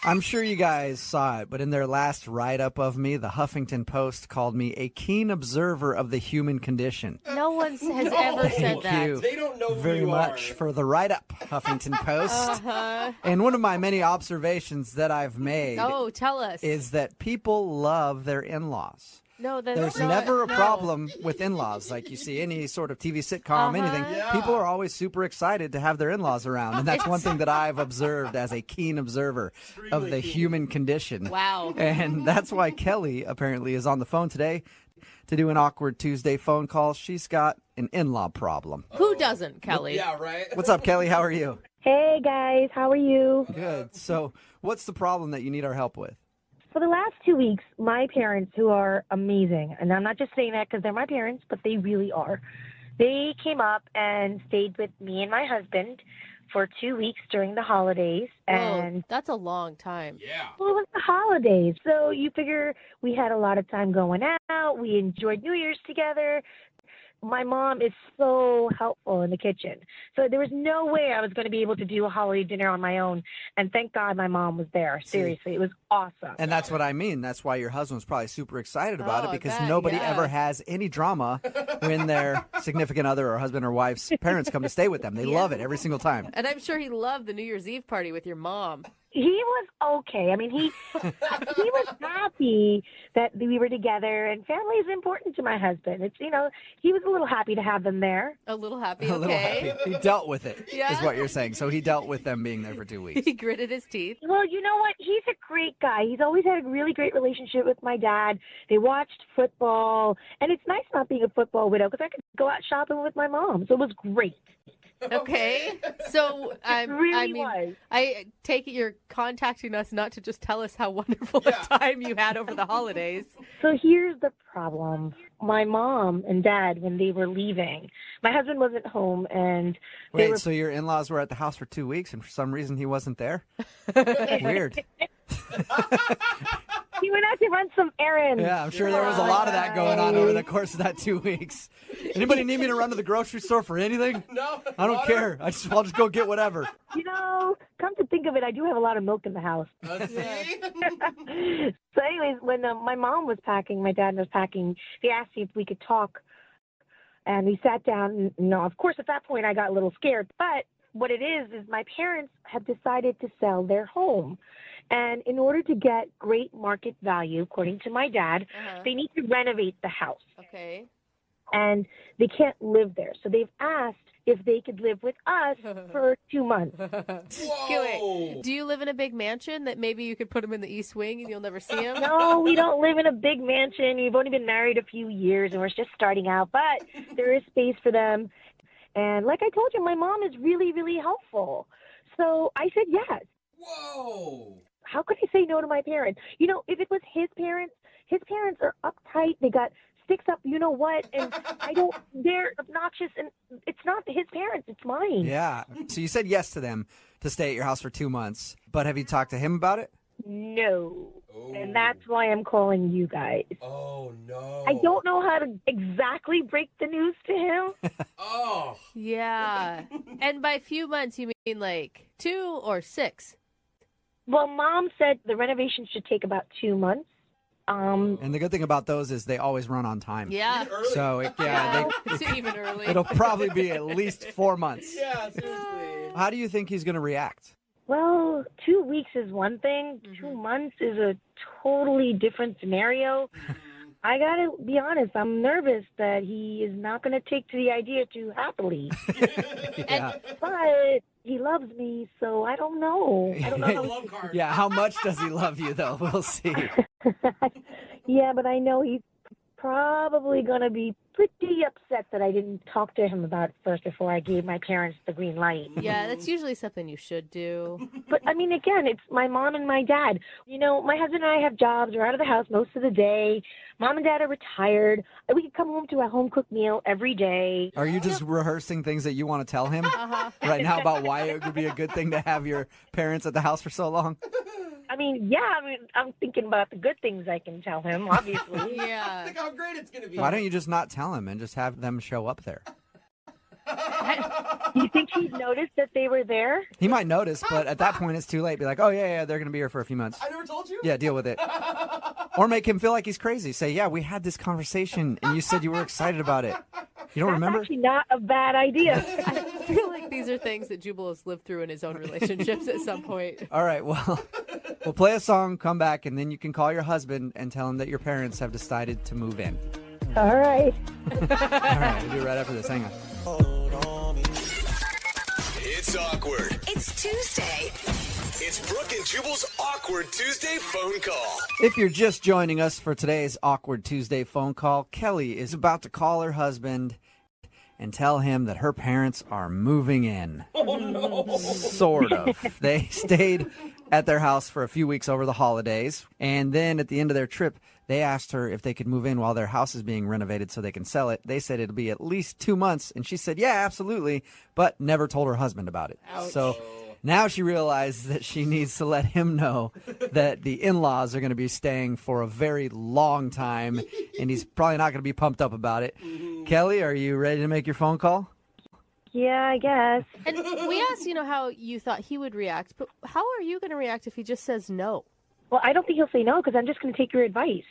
I'm sure you guys saw it, but in their last write-up of me, the Huffington Post called me a keen observer of the human condition. No one has ever said Thank that. you They don't know who very you much are. for the write-up, Huffington Post. And one of my many observations that I've made Tell us. is that people love their in-laws. No, that's There's not- never a no. problem with in-laws. Like you see any sort of TV sitcom, anything. Yeah. People are always super excited to have their in-laws around. And that's one thing that I've observed as a keen observer of the human condition. Wow. And that's why Kelly apparently is on the phone today to do an awkward Tuesday phone call. She's got an in-law problem. Who doesn't, Kelly? Yeah, right? What's up, Kelly? How are you? Hey guys, how are you? Good. So what's the problem that you need our help with? For the last 2 weeks, my parents, who are amazing, and I'm not just saying that because they're my parents, but they really are, they came up and stayed with me and my husband for 2 weeks during the holidays. And Whoa, that's a long time. Yeah. well, it was the holidays, so you figure we had a lot of time going out. We enjoyed New Year's together. My mom is so helpful in the kitchen. So there was no way I was going to be able to do a holiday dinner on my own. And thank God my mom was there. Seriously, it was awesome. And that's what I mean. That's why your husband's probably super excited about Oh, it, I because bet, nobody yeah. ever has any drama when their significant other or husband or wife's parents come to stay with them. They love it every single time. And I'm sure he loved the New Year's Eve party with your mom. He was okay. I mean, he was happy that we were together, and family is important to my husband. It's, he was a little happy to have them there. A little happy, A little okay. happy. He dealt with it, Yeah. is what you're saying. So he dealt with them being there for 2 weeks. He gritted his teeth. Well, you know what? He's a great guy. He's always had a really great relationship with my dad. They watched football, and it's nice not being a football widow because I could go out shopping with my mom. So it was great. Okay. So I really mean, was. I take it you're contacting us not to just tell us how wonderful a time you had over the holidays. So here's the problem. My mom and dad, when they were leaving, my husband wasn't home, and they Wait, were so your in-laws were at the house for 2 weeks, and for some reason he wasn't there? Weird. he went out to run some errands. Yeah, I'm sure there was a lot of that going on over the course of that 2 weeks. Anybody need me to run to the grocery store for anything? No. I don't water? care. I'll just go get whatever. Come to think of it, I do have a lot of milk in the house. See? So anyways, when my mom was packing, my dad was packing, they asked me if we could talk. And we sat down. And, of course, at that point, I got a little scared. But what it is my parents have decided to sell their home. And in order to get great market value, according to my dad, they need to renovate the house. Okay. And they can't live there. So they've asked if they could live with us for 2 months. Whoa. Do you live in a big mansion that maybe you could put him in the East Wing and you'll never see him? No, we don't live in a big mansion. We've only been married a few years, and we're just starting out. But there is space for them. And like I told you, my mom is really, really helpful. So I said yes. Whoa. How could I say no to my parents? If it was his parents are uptight. They got sticks up, what, and they're obnoxious, and it's not his parents, it's mine. Yeah. So you said yes to them to stay at your house for 2 months, but have you talked to him about it? No. Oh. And that's why I'm calling you guys. Oh, no. I don't know how to exactly break the news to him. Oh. Yeah. And by few months, you mean like 2 or 6? Well, Mom said the renovation should take about 2 months. And the good thing about those is they always run on time. Yeah. Even early. So, It's even early. it'll probably be at least 4 months. Yeah, seriously. How do you think he's going to react? Well, 2 weeks is one thing. 2 months is a totally different scenario. I got to be honest, I'm nervous that he is not going to take to the idea too happily. Yeah. But he loves me, so I don't know. I don't know how Love card. Yeah, how much does he love you, though? We'll see. Yeah, but I know he's probably going to be pretty upset that I didn't talk to him about it first before I gave my parents the green light. Yeah, that's usually something you should do. But, I mean, again, it's my mom and my dad. My husband and I have jobs. We're out of the house most of the day. Mom and dad are retired. We could come home to a home-cooked meal every day. Are you just rehearsing things that you want to tell him right now about why it would be a good thing to have your parents at the house for so long? I'm thinking about the good things I can tell him, obviously. Yeah. Think how great it's going to be. Why don't you just not tell him and just have them show up there? You think he'd noticed that they were there? He might notice, but at that point, it's too late. Be like, oh, yeah, they're going to be here for a few months. I never told you? Yeah, deal with it. Or make him feel like he's crazy. Say, yeah, we had this conversation, and you said you were excited about it. You don't remember? That's actually not a bad idea. I feel like these are things that Jubal has lived through in his own relationships at some point. All right, well, we'll play a song, come back, and then you can call your husband and tell him that your parents have decided to move in. All right. All right, we'll do it right after this. Hang on. It's awkward. It's Tuesday. It's Brooke and Jubal's Awkward Tuesday phone call. If you're just joining us for today's Awkward Tuesday phone call, Kelly is about to call her husband and tell him that her parents are moving in. Oh, no. Sort of. They stayed at their house for a few weeks over the holidays, and then at the end of their trip, they asked her if they could move in while their house is being renovated so they can sell it. They said it'll be at least 2 months, and she said, yeah, absolutely, but never told her husband about it. Ouch. So now she realizes that she needs to let him know that the in-laws are going to be staying for a very long time, and he's probably not going to be pumped up about it. Kelly, are you ready to make your phone call? Yeah, I guess. And we asked, how you thought he would react, but how are you going to react if he just says no? Well, I don't think he'll say no because I'm just going to take your advice.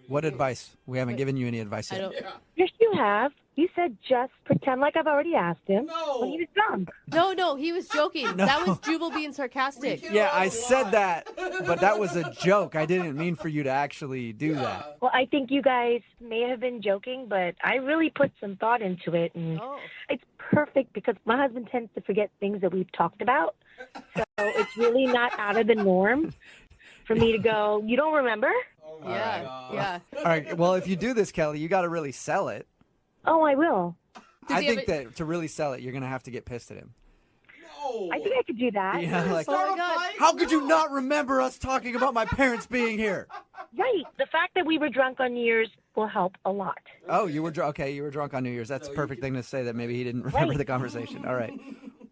What advice? We haven't given you any advice I yet. don't. Yes, you have. You said just pretend like I've already asked him No. when he was drunk. No, he was joking. No. That was Jubal being sarcastic. Yeah, I said that, but that was a joke. I didn't mean for you to actually do that. Well, I think you guys may have been joking, but I really put some thought into it, and Oh. it's perfect because my husband tends to forget things that we've talked about. So it's really not out of the norm for me to go, you don't remember? Oh my Yeah, God. yeah. All right, well, if you do this, Kelly, you got to really sell it. Oh, I will. Does I he have think that to really sell it, you're going to have to get pissed at him. No. I think I could do that. You know, like, Oh my God. how could you not remember us talking about my parents being here? Right. The fact that we were drunk on New Year's will help a lot. Oh, you were drunk. Okay, you were drunk on New Year's. That's a perfect thing to say that maybe he didn't remember Right. the conversation. All right.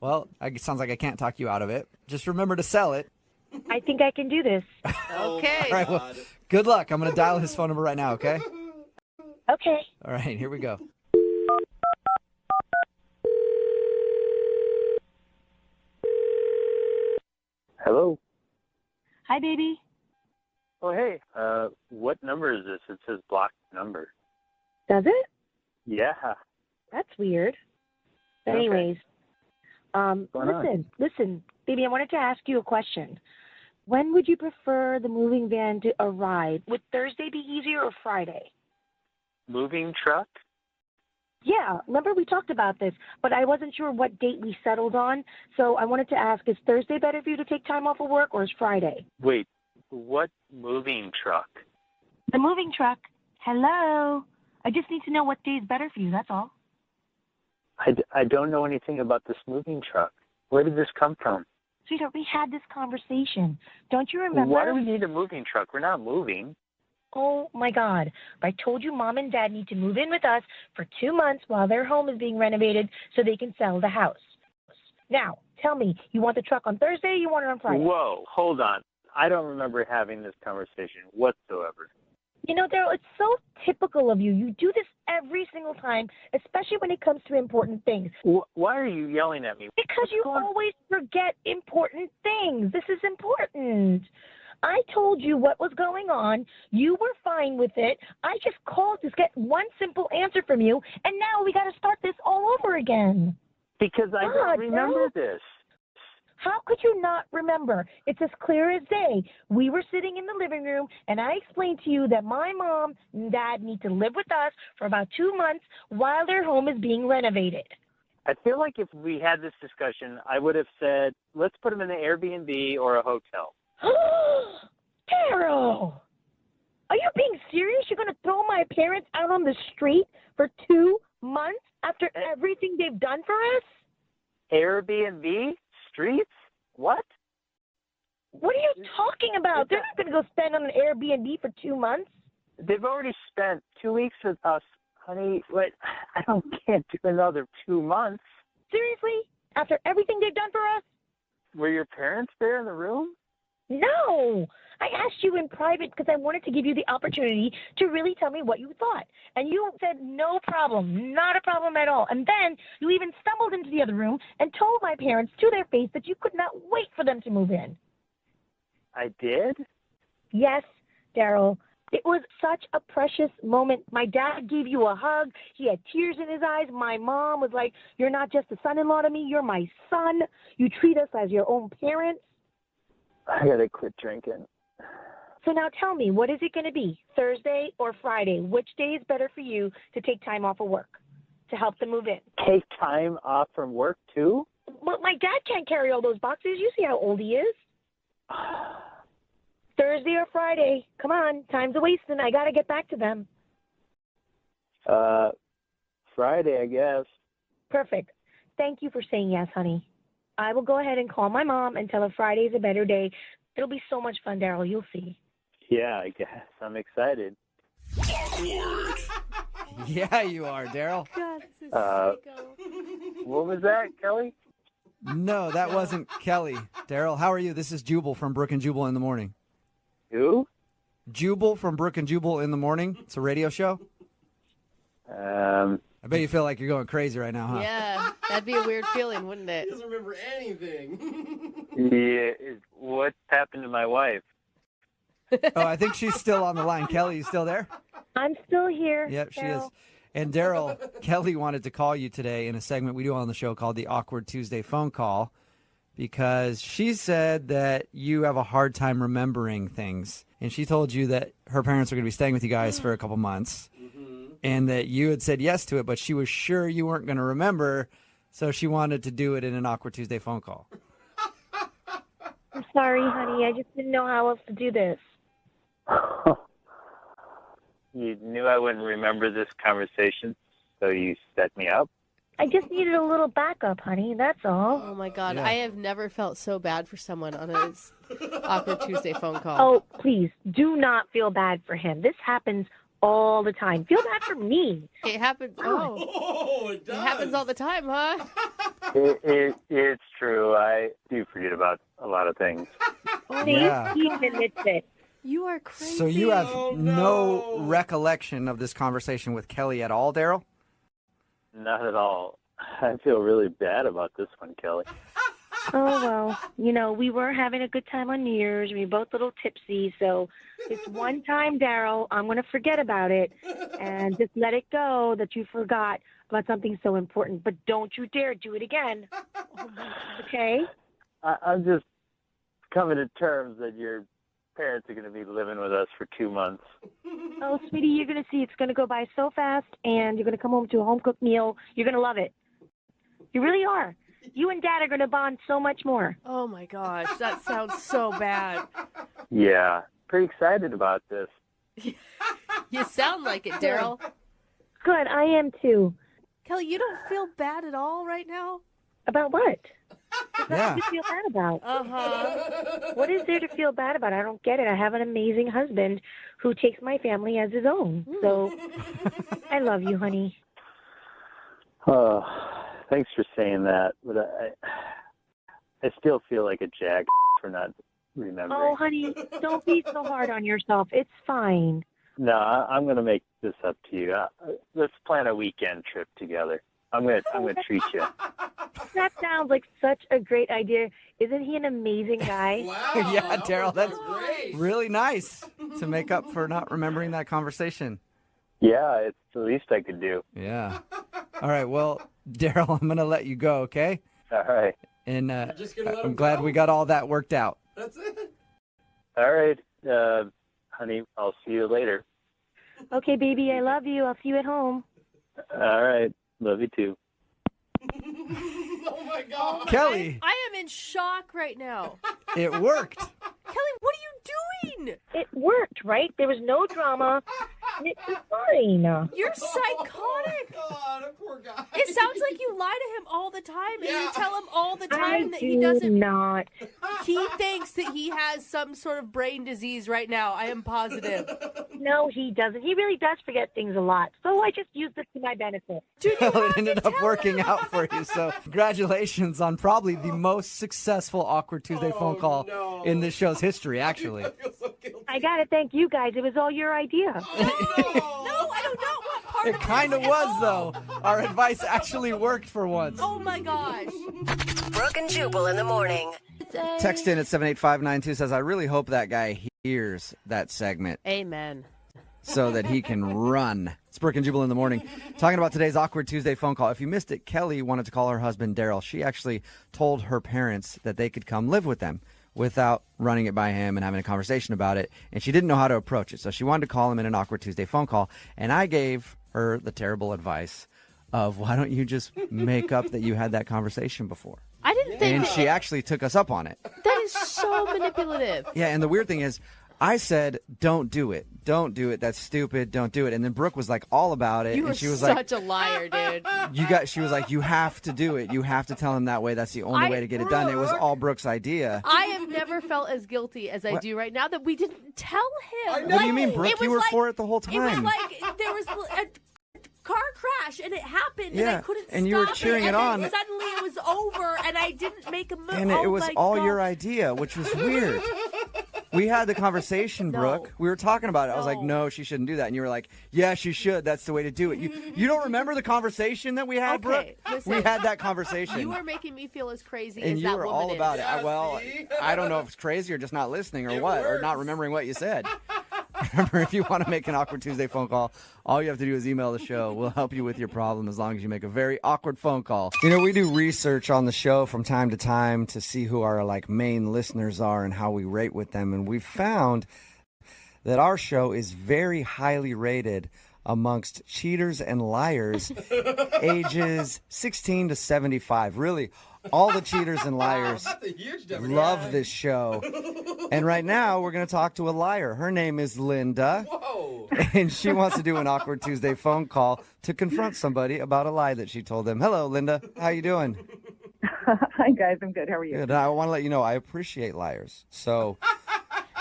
Well, it sounds like I can't talk you out of it. Just remember to sell it. I think I can do this. Okay. All right, well, good luck. I'm going to dial his phone number right now, okay? Okay. All right, here we go. Hello. Hi, baby. Oh, hey. What number is this? It says blocked number. Does it? Yeah. That's weird. But Okay. anyways, going on? listen, baby, I wanted to ask you a question. When would you prefer the moving van to arrive? Would Thursday be easier or Friday? Moving truck? Yeah, remember we talked about this, but I wasn't sure what date we settled on. So I wanted to ask, is Thursday better for you to take time off of work or is Friday? Wait, what moving truck? The moving truck. Hello. I just need to know what day is better for you, that's all. I don't know anything about this moving truck. Where did this come from? Sweetheart, we had this conversation. Don't you remember? Why do we need a moving truck? We're not moving. Oh, my God. I told you Mom and Dad need to move in with us for 2 months while their home is being renovated so they can sell the house. Now, tell me, you want the truck on Thursday or you want it on Friday? Whoa, hold on. I don't remember having this conversation whatsoever. You know, Daryl, it's so typical of you. You do this every single time, especially when it comes to important things. Why are you yelling at me? Because you always forget important things. This is important. I told you what was going on. You were fine with it. I just called to get one simple answer from you, and now we got to start this all over again. Because I God, don't remember no. this. How could you not remember? It's as clear as day. We were sitting in the living room, and I explained to you that my mom and dad need to live with us for about 2 months while their home is being renovated. I feel like if we had this discussion, I would have said, let's put them in an Airbnb or a hotel. Daryl! Are you being serious? You're going to throw my parents out on the street for 2 months after everything they've done for us? Airbnb? Streets? What? What are you talking about? They're not going to go spend on an Airbnb for 2 months. They've already spent 2 weeks with us. Honey, what? Can't do another 2 months. Seriously? After everything they've done for us? Were your parents there in the room? No. I asked you in private because I wanted to give you the opportunity to really tell me what you thought. And you said, no problem, not a problem at all. And then you even stumbled into the other room and told my parents to their face that you could not wait for them to move in. I did? Yes, Daryl. It was such a precious moment. My dad gave you a hug. He had tears in his eyes. My mom was like, you're not just a son-in-law to me. You're my son. You treat us as your own parents. I gotta quit drinking. So now tell me, what is it going to be, Thursday or Friday? Which day is better for you to take time off of work to help them move in? Take time off from work, too? Well, my dad can't carry all those boxes. You see how old he is. Thursday or Friday. Come on, time's a wasting. I got to get back to them. Friday, I guess. Perfect. Thank you for saying yes, honey. I will go ahead and call my mom and tell her Friday's a better day. It'll be so much fun, Daryl. You'll see. Yeah, I guess. I'm excited. Awkward. Yeah, you are, Daryl. God, this is What was that, Kelly? No, that wasn't Kelly. Daryl, how are you? This is Jubal from Brooke and Jubal in the Morning. Who? Jubal from Brooke and Jubal in the Morning. It's a radio show. I bet you feel like you're going crazy right now, huh? Yeah, that'd be a weird feeling, wouldn't He it? doesn't remember anything. Yeah, what happened to my wife? Oh, I think she's still on the line. Kelly, you still there? I'm still here. Yep, she is. Daryl. And Daryl, Kelly wanted to call you today in a segment we do on the show called the Awkward Tuesday Phone Call because she said that you have a hard time remembering things. And she told you that her parents are going to be staying with you guys for a couple months and that you had said yes to it, but she was sure you weren't going to remember, so she wanted to do it in an Awkward Tuesday phone call. I'm sorry, honey. I just didn't know how else to do this. You knew I wouldn't remember this conversation, so you set me up? I just needed a little backup, honey. That's all. Oh my God, Yeah. I have never felt so bad for someone on a Awkward Tuesday phone call. Oh, please, do not feel bad for him. This happens all the time. Feel bad for me. It happens. Oh, Oh, it it does. happens all the time, huh? It's true. I do forget about a lot of things. See, Yeah. he admits it. You are crazy. So you have Oh, no no. recollection of this conversation with Kelly at all, Daryl? Not at all. I feel really bad about this one, Kelly. Oh, well, you know, we were having a good time on New Year's. We were both a little tipsy. So this one time, Daryl, I'm going to forget about it and just let it go that you forgot about something so important. But don't you dare do it again. Okay? I'm just coming to terms that your parents are going to be living with us for 2 months. Oh, sweetie, you're going to see it's going to go by so fast, and you're going to come home to a home-cooked meal. You're going to love it. You really are. You and Dad are going to bond so much more. Oh my gosh, that sounds so bad. Yeah, pretty excited about this. You sound like it, Daryl. Good, I am too. Kelly, you don't feel bad at all right now? About what? Yeah. What do you feel bad about? Uh-huh. What is there to feel bad about? I don't get it. I have an amazing husband who takes my family as his own. So I love you, honey. Oh, thanks for saying that, but I still feel like a jag for not remembering. Oh, honey, don't be so hard on yourself. It's fine. No, I'm going to make this up to you. Let's plan a weekend trip together. I'm going to treat you. That sounds like such a great idea. Isn't he an amazing guy? Wow. Yeah, Daryl, that's great. really nice to make up for not remembering that conversation. Yeah, it's the least I could do. Yeah. All right. Well, Daryl, I'm going to let you go, okay? All right. And just gonna let I'm him glad go? we got all that worked out. That's it. All right. Honey, I'll see you later. Okay, baby, I love you. I'll see you at home. All right. Love you too. Oh my God. Kelly, I am in shock right now. it worked. Kelly, what are you doing? It worked, right? There was no drama. And it was fine. You're psychotic. Oh God, that poor guy. It sounds like you lie to him all the time, and Yeah. you tell him all the I time that he do doesn't. not. He thinks that he has some sort of brain disease right now. I am positive. No, he doesn't. He really does forget things a lot. So I just used it to my benefit. Dude, you Well, have it ended to up tell working him. out for you. So congratulations on probably the most successful Awkward Tuesday phone call no. in this show's history, actually. I feel so I got to thank you guys. It was all your idea. No, I don't know what part It of kind of this was, at all. though. Our advice actually worked for once. Oh, my gosh. Brooke and Jubal in the morning. Text in at 78592 says, I really hope that guy hears that segment Amen. so that he can run. It's Brooke and Jubal in the morning. Talking about today's Awkward Tuesday phone call. If you missed it, Kelly wanted to call her husband, Daryl. She actually told her parents that they could come live with them without running it by him and having a conversation about it. And she didn't know how to approach it. So she wanted to call him in an Awkward Tuesday phone call. And I gave her the terrible advice of, why don't you just make up that you had that conversation before? I didn't think And that, she actually took us up on it. that is so manipulative. Yeah, and the weird thing is, I said, don't do it. Don't do it. That's stupid. Don't do it. And then Brooke was like all about it. You and were she was such like, a liar, dude. she was like, you have to do it. You have to tell him that way. That's the only way to get it done. It was all Brooke's idea. I have never felt as guilty as I do right now that we didn't tell him. What do you mean, Brooke? It You was were like- for it the whole time. It was like there was a car crash and it happened and Yeah, I couldn't and stop you were cheering it and on. then suddenly it was over and I didn't make a move. And it was all your idea, which was weird. We had the conversation, No. Brooke. We were talking about it. I was like, No. no, she shouldn't do that. And you were like, yeah, she should. That's the way to do it. You don't remember the conversation that we had, Okay, Brooke? listen. We had that conversation. You were making me feel as crazy and as you that were woman all is. about it. Yeah, Well, see? I don't know if it's crazy or just not listening or It what, or works. not remembering what you said. Remember, if you want to make an Awkward Tuesday phone call, all you have to do is email the show. We'll help you with your problem as long as you make a very awkward phone call. You know, we do research on the show from time to time to see who our main listeners are and how we rate with them, and we found that our show is very highly rated amongst cheaters and liars ages 16 to 75. Really, all the cheaters and liars That's a huge difference. love this show. And right now, we're going to talk to a liar. Her name is Linda, Whoa. and she wants to do an Awkward Tuesday phone call to confront somebody about a lie that she told them. Hello, Linda. How you doing? Hi, guys. I'm good. How are you? Good. I want to let you know I appreciate liars. So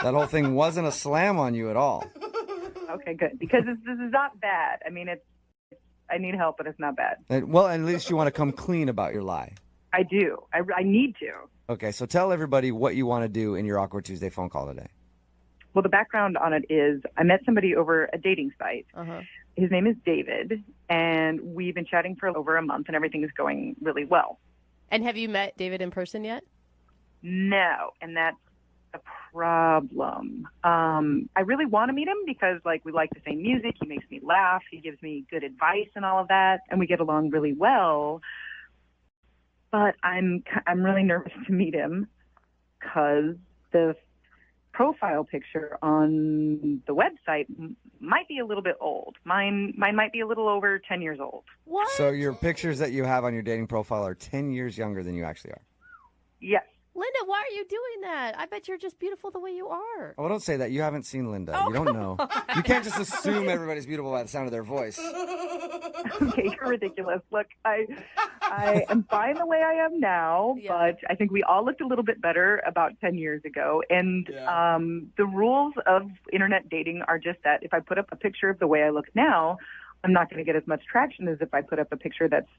that whole thing wasn't a slam on you at all. Okay, good. Because this is not bad. I mean, I need help, but it's not bad. Well, at least you want to come clean about your lie. I do. I need to. Okay, so tell everybody what you want to do in your Awkward Tuesday phone call today. Well, the background on it is I met somebody over a dating site. Uh-huh. His name is David, and we've been chatting for over a month, and everything is going really well. And have you met David in person yet? No, and that's a problem. I really want to meet him because, we like the same music. He makes me laugh. He gives me good advice and all of that, and we get along really well. But I'm really nervous to meet him because the profile picture on the website might be a little bit old. Mine might be a little over 10 years old. What? So your pictures that you have on your dating profile are 10 years younger than you actually are. Yes. Linda, why are you doing that? I bet you're just beautiful the way you are. Oh, don't say that. You haven't seen Linda. Oh, you don't know. You can't just assume everybody's beautiful by the sound of their voice. Okay, you're ridiculous. Look, I am fine the way I am now, Yeah. but I think we all looked a little bit better about 10 years ago. And Yeah. the rules of internet dating are just that if I put up a picture of the way I look now, I'm not going to get as much traction as if I put up a picture that's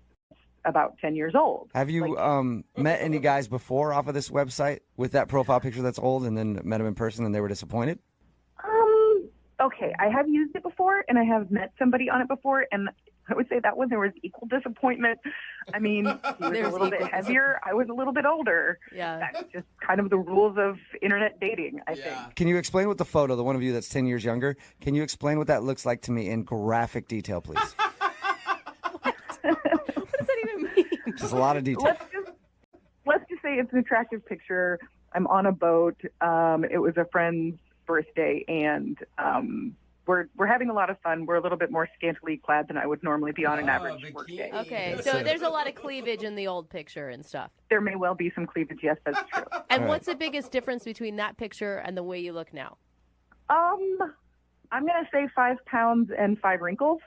about 10 years old. Have you met any guys before off of this website with that profile picture that's old and then met them in person and they were disappointed? Okay, I have used it before, and I have met somebody on it before, and I would say that one there was equal disappointment. I mean, he was There's a little bit equal heavier. I was a little bit older. Yeah. That's just kind of the rules of internet dating, I think. Yeah. Can you explain what the photo, the one of you that's 10 years younger, can you explain what that looks like to me in graphic detail, please? What does that even mean? Just a lot of detail. Let's just say it's an attractive picture. I'm on a boat. It was a friend's birthday, and we're having a lot of fun. We're a little bit more scantily clad than I would normally be on an average bikini. work day. Okay, That's so it. there's a lot of cleavage in the old picture and stuff. There may well be some cleavage. Yes, that's true. And All right. what's the biggest difference between that picture and the way you look now? I'm going to say 5 pounds and 5 wrinkles.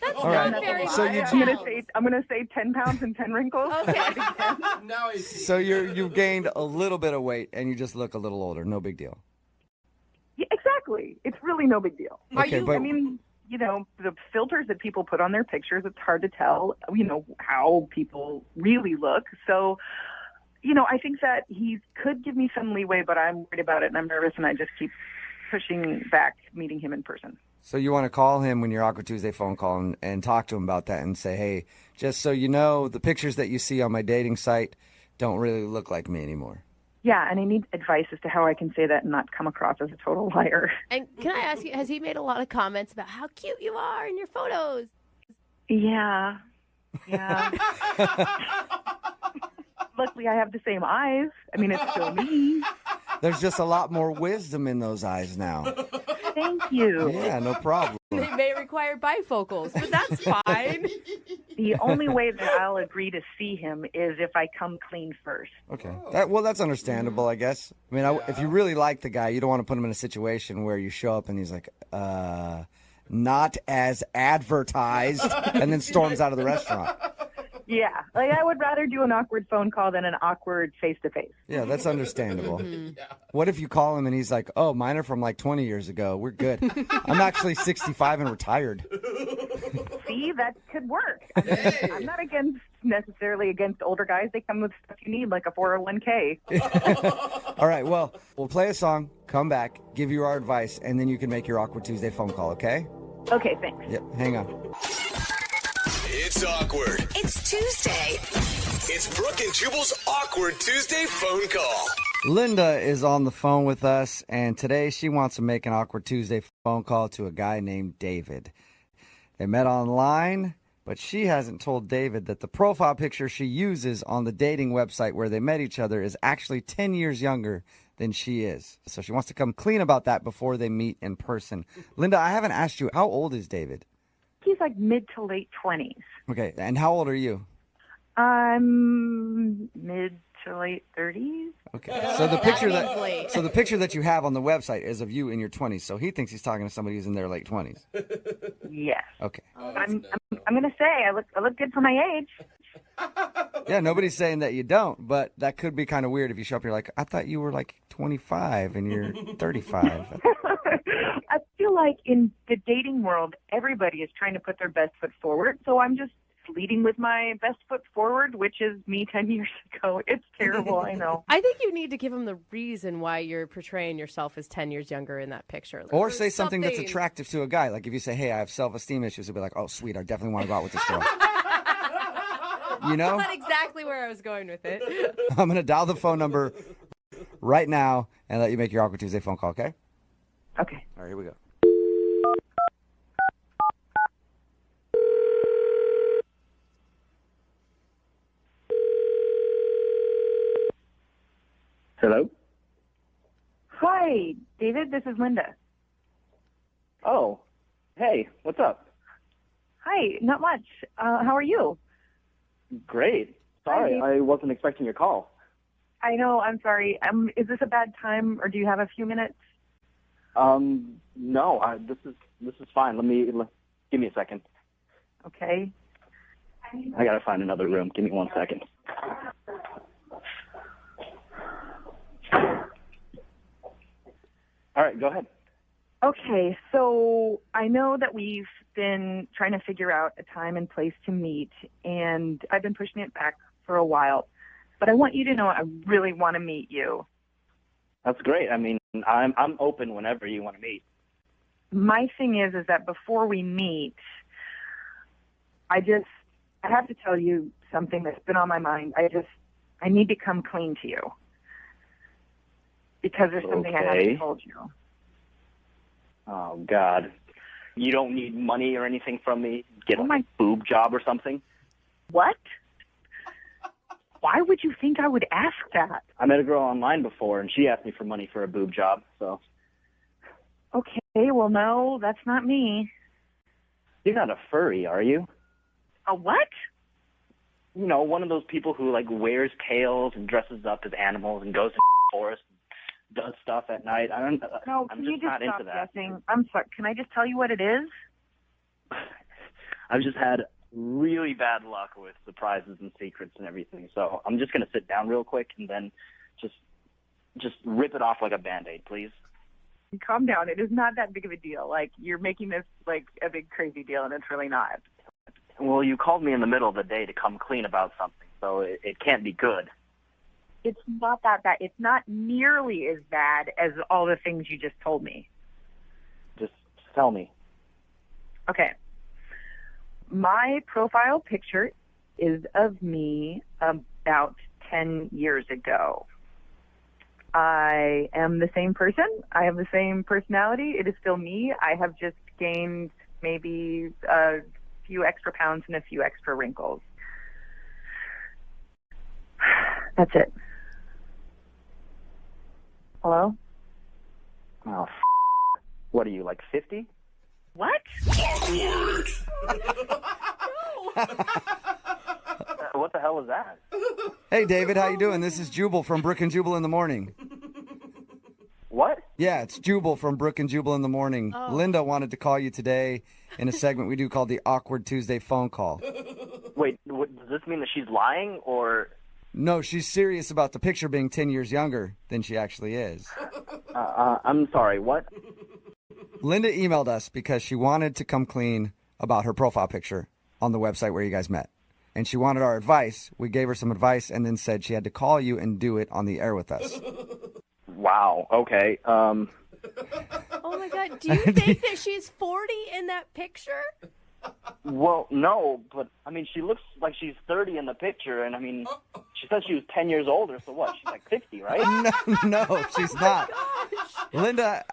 That's All not right. very So much. you I'm gonna say 10 pounds and 10 wrinkles. Okay. Now he's So you've gained a little bit of weight and you just look a little older. No big deal. Yeah, exactly. It's really no big deal. Are Okay, you? but- I mean, the filters that people put on their pictures, it's hard to tell, how people really look. So, I think that he could give me some leeway, but I'm worried about it and I'm nervous and I just keep pushing back meeting him in person. So you want to call him when your Awkward Tuesday phone call and talk to him about that and say, hey, just so you know, the pictures that you see on my dating site don't really look like me anymore. Yeah, and I need advice as to how I can say that and not come across as a total liar. And can I ask you, has he made a lot of comments about how cute you are in your photos? Yeah. Luckily, I have the same eyes. I mean, it's still me. There's just a lot more wisdom in those eyes now. Thank you. Yeah, no problem. They may require bifocals, but that's fine. The only way that I'll agree to see him is if I come clean first. Okay. That's understandable, I guess. I mean, if you really like the guy, you don't want to put him in a situation where you show up and he's like, not as advertised, and then storms out of the restaurant. Yeah, like I would rather do an awkward phone call than an awkward face-to-face. Yeah, that's understandable. What if you call him and he's like, oh, mine are from like 20 years ago. We're good. I'm actually 65 and retired. See, that could work. I'm not necessarily against older guys. They come with stuff you need, like a 401k. All right, well, we'll play a song, come back, give you our advice, and then you can make your Awkward Tuesday phone call, okay? Okay, thanks. Yep, hang on. It's awkward. It's Tuesday. It's Brooke and Jubal's Awkward Tuesday phone call. Linda is on the phone with us, and today she wants to make an Awkward Tuesday phone call to a guy named David. They met online, but she hasn't told David that the profile picture she uses on the dating website where they met each other is actually 10 years younger than she is. So she wants to come clean about that before they meet in person. Linda, I haven't asked you, how old is David? He's like mid to late 20s. Okay, and how old are you? I'm mid to late 30s. Okay, so the picture means late. the picture that you have on the website is of you in your 20s. So he thinks he's talking to somebody who's in their late 20s. Yes. Okay. I'm gonna say I look good for my age. Yeah, nobody's saying that you don't, but that could be kind of weird if you show up. You're like, I thought you were like 25 and you're 35. I feel like in the dating world, everybody is trying to put their best foot forward. So I'm just leading with my best foot forward, which is me 10 years ago. It's terrible, I know. I think you need to give him the reason why you're portraying yourself as 10 years younger in that picture. Or say something that's attractive to a guy. Like if you say, hey, I have self-esteem issues, he'll be like, oh, sweet, I definitely want to go out with this girl. You know? That's exactly where I was going with it. I'm going to dial the phone number right now and let you make your Awkward Tuesday phone call, okay? Okay. All right, here we go. Hello? Hi, David. This is Linda. Oh, hey, what's up? Hi, not much. How are you? Great. Sorry, Hi. I wasn't expecting your call. I know. I'm sorry. Is this a bad time, or do you have a few minutes? No, this is fine. Give me a second. Okay. I gotta find another room. Give me 1 second. All right, go ahead. Okay, so I know that we've been trying to figure out a time and place to meet, and I've been pushing it back for a while. But I want you to know I really want to meet you. That's great. I mean, I'm open whenever you want to meet. My thing is that before we meet, I have to tell you something that's been on my mind. I need to come clean to you. Because there's something I haven't told you. Oh, God. You don't need money or anything from me? Get a boob job or something? What? Why would you think I would ask that? I met a girl online before, and she asked me for money for a boob job, so. Okay, well, no, that's not me. You're not a furry, are you? A what? You know, one of those people who, like, wears tails and dresses up as animals and goes to the forest and does stuff at night. No, I'm can you just just not stop into that. guessing? I'm sorry. Can I just tell you what it is? I've just had really bad luck with surprises and secrets and everything, so I'm just going to sit down real quick and then just rip it off like a Band-Aid, please. Calm down. It is not that big of a deal. Like, you're making this, like, a big crazy deal, and it's really not. Well, you called me in the middle of the day to come clean about something, so it can't be good. It's not that bad. It's not nearly as bad as all the things you just told me. Tell me. Okay. My profile picture is of me about 10 years ago. I am the same person. I have the same personality. It is still me. I have just gained maybe a few extra pounds and a few extra wrinkles. That's it. Hello? Oh, what are you, like 50? What? Awkward. What the hell was that? Hey, David, how you doing? This is Jubal from Brooke and Jubal in the Morning. What? Yeah, it's Jubal from Brooke and Jubal in the Morning. Linda wanted to call you today in a segment we do called the Awkward Tuesday Phone Call. Wait, does this mean that she's lying, or... No, she's serious about the picture being 10 years younger than she actually is. I'm sorry, what? Linda emailed us because she wanted to come clean about her profile picture on the website where you guys met. And she wanted our advice. We gave her some advice and then said she had to call you and do it on the air with us. Wow, okay. Oh my God. Do you think that she's 40 in that picture? Well, no, but, I mean, she looks like she's 30 in the picture, and, I mean, she said she was 10 years older, so what? She's like 50, right? No, she's not. Linda,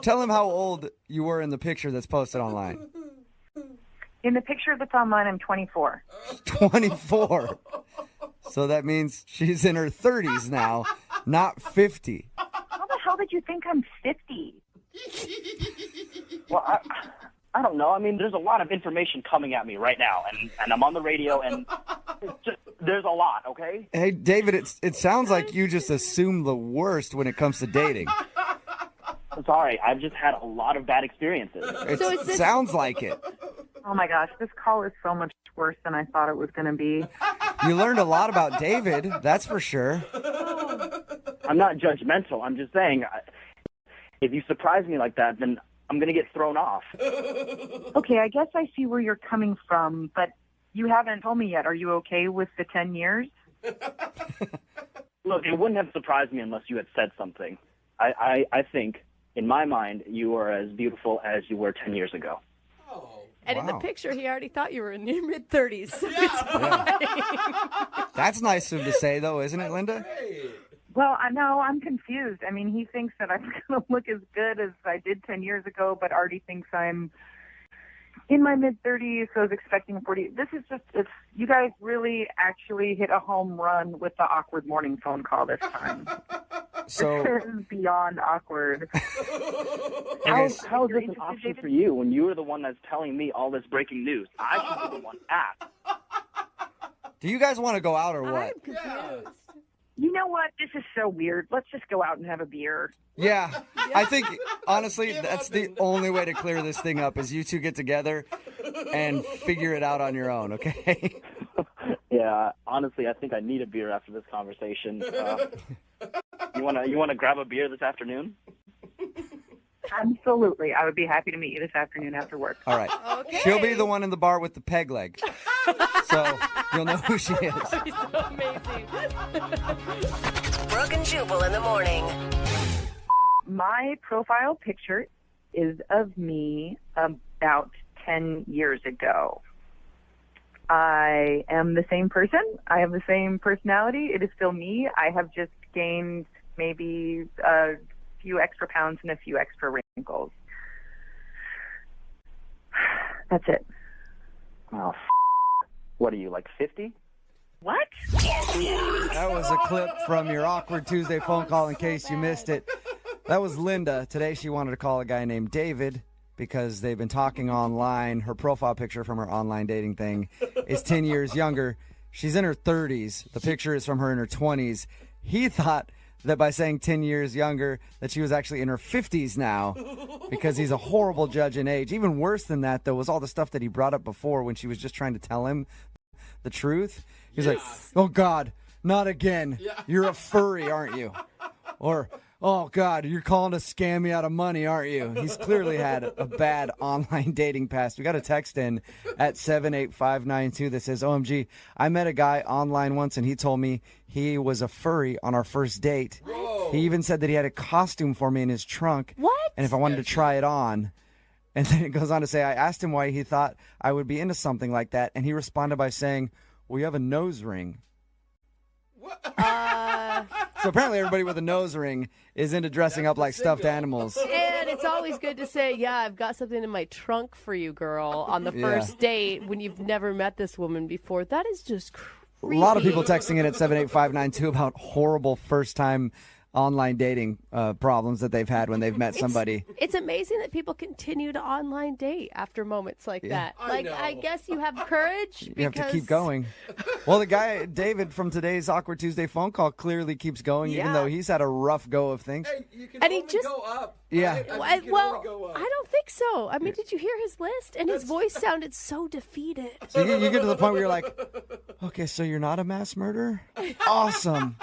tell him how old you were in the picture that's posted online. In the picture that's online, I'm 24. 24. So that means she's in her 30s now, not 50. How the hell did you think I'm 50? Well, I don't know. I mean, there's a lot of information coming at me right now, and I'm on the radio, and it's just, there's a lot, okay? Hey, David, it sounds like you just assume the worst when it comes to dating. I'm sorry. I've just had a lot of bad experiences. It sounds like it. Oh my gosh, this call is so much worse than I thought it was going to be. You learned a lot about David, that's for sure. I'm not judgmental. I'm just saying, if you surprise me like that, then I'm going to get thrown off. Okay, I guess I see where you're coming from, but you haven't told me yet. Are you okay with the 10 years? Look, it wouldn't have surprised me unless you had said something. I think, in my mind, you are as beautiful as you were 10 years ago. And in the picture, he already thought you were in your mid-30s. So it's Yeah. That's nice of him to say, though, isn't it, Linda? Well, I know, I'm confused. I mean, he thinks that I'm going to look as good as I did 10 years ago, but already thinks I'm in my mid-30s, so I was expecting 40. This is just, you guys really actually hit a home run with the awkward morning phone call this time. So, This is beyond awkward. How is this an option for you when you were the one that's telling me all this breaking news? I should be the one asked. do you guys want to go out or what? I'm confused. You know what? This is so weird. Let's just go out and have a beer. Yeah, I think, honestly, that's the only way to clear this thing up is you two get together and figure it out on your own, okay? Yeah, honestly, I think I need a beer after this conversation. You wanna grab a beer this afternoon? Absolutely. I would be happy to meet you this afternoon after work. All right. Okay. She'll be the one in the bar with the peg leg. So you'll know who she is. She's so amazing. Brooke and Jubal in the morning. My profile picture is of me about 10 years ago. I am the same person. I have the same personality. It is still me. I have just gained maybe a few extra pounds and a few extra wrinkles. That's it. Oh, what are you, like 50? What? That was a clip from your Awkward Tuesday phone call in case you missed it. That was Linda. Today she wanted to call a guy named David because they've been talking online. Her profile picture from her online dating thing is 10 years younger. She's in her 30s. The picture is from her in her 20s. He thought that by saying 10 years younger that she was actually in her 50s now because he's a horrible judge in age. Even worse than that, though, was all the stuff that he brought up before when she was just trying to tell him the truth. He's like, oh, God, not again. You're a furry, aren't you? Or, oh, God, you're calling to scam me out of money, aren't you? He's clearly had a bad online dating past. We got a text in at 78592 that says, OMG, I met a guy online once and he told me he was a furry on our first date. Whoa. He even said that he had a costume for me in his trunk. What? And if I wanted to try it on. And then it goes on to say, I asked him why he thought I would be into something like that, and he responded by saying, well, you have a nose ring. What? So apparently everybody with a nose ring is into dressing up like stuffed animals. And it's always good to say, yeah, I've got something in my trunk for you, girl, on the first date when you've never met this woman before. That is just creepy. A lot of people texting in at 78592 about horrible first-time online dating problems that they've had when they've met somebody. It's amazing that people continue to online date after moments like that. I know. I guess you have courage. You have to keep going. Well, the guy, David, from today's Awkward Tuesday phone call clearly keeps going, even though he's had a rough go of things. Hey, you can And he only just- go up. Yeah. Right? I mean, you can Well, only go up. I don't think so. I mean, did you hear his list? And his voice sounded so defeated. So you get to the point where you're like, okay, so you're not a mass murderer? Awesome.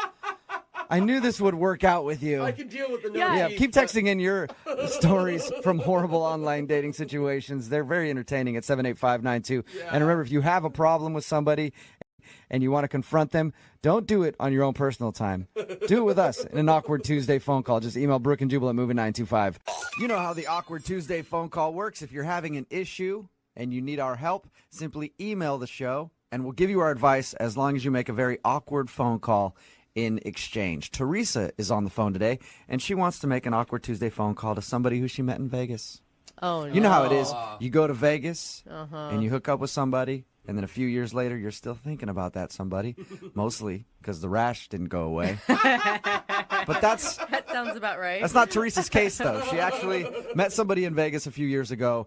I knew this would work out with you. I can deal with the no Yeah, teeth, keep but- texting in your stories from horrible online dating situations. They're very entertaining at 78592. And remember, if you have a problem with somebody and you want to confront them, don't do it on your own personal time. Do it with us in an Awkward Tuesday phone call. Just email Brooke and Jubal at moving925. You know how the Awkward Tuesday phone call works. If you're having an issue and you need our help, simply email the show and we'll give you our advice as long as you make a very awkward phone call in exchange. Teresa is on the phone today, and she wants to make an Awkward Tuesday phone call to somebody who she met in Vegas. Oh, no. You know how it is. You go to Vegas, and you hook up with somebody, and then a few years later, you're still thinking about that somebody, mostly because the rash didn't go away. But That sounds about right. that's not Teresa's case, though. She actually met somebody in Vegas a few years ago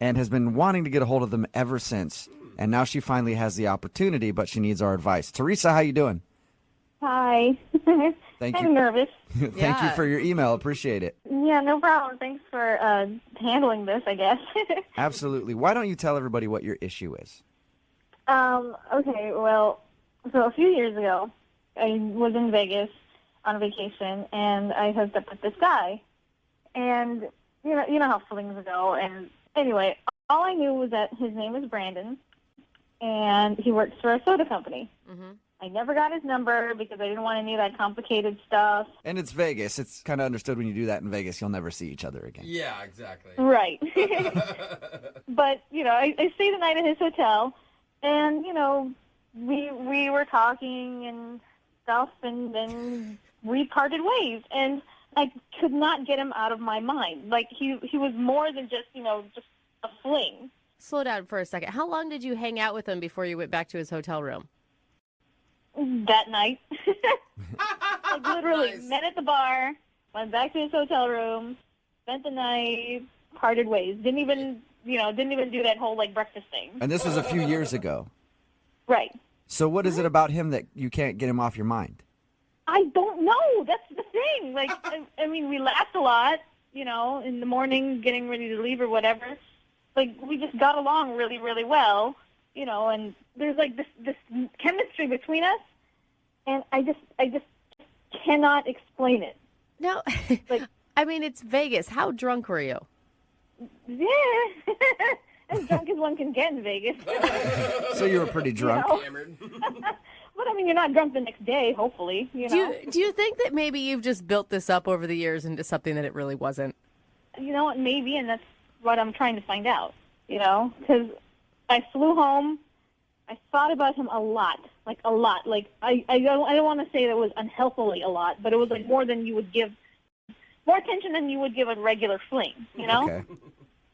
and has been wanting to get a hold of them ever since. And now she finally has the opportunity, but she needs our advice. Teresa, how you doing? Hi. Thank I'm you. nervous. Thank you Yeah. for your email. Appreciate it. Yeah, no problem. Thanks for handling this, I guess. Absolutely. Why don't you tell everybody what your issue is? Okay, well, so a few years ago, I was in Vegas on vacation, and I hooked up with this guy. And you know how flings go. And anyway, all I knew was that his name is Brandon, and he works for a soda company. Mm-hmm. I never got his number because I didn't want any of that complicated stuff. And it's Vegas. It's kind of understood when you do that in Vegas, you'll never see each other again. Yeah, exactly. Right. But, I stayed the night at his hotel, and, we were talking and stuff, and then we parted ways. And I could not get him out of my mind. Like, he was more than just a fling. Slow down for a second. How long did you hang out with him before you went back to his hotel room? That night. Like, literally, Nice. met at the bar, went back to his hotel room, spent the night, parted ways. Didn't even do that whole, breakfast thing. And this was a few years ago. Right. So what is it about him that you can't get him off your mind? I don't know. That's the thing. Like, I mean, we laughed a lot, in the morning, getting ready to leave or whatever. Like, we just got along really, really well, and there's, this chemistry between us, and I just cannot explain it. No. Like- I mean, it's Vegas. How drunk were you? Yeah. As drunk as one can get in Vegas. So you were pretty drunk. Hammered. But, I mean, you're not drunk the next day, hopefully, Do you think that maybe you've just built this up over the years into something that it really wasn't? You know what, maybe, and that's what I'm trying to find out, because I flew home. I thought about him a lot. Like, I don't want to say that it was unhealthily a lot, but it was, more than you would give, more attention than you would give a regular fling, Okay.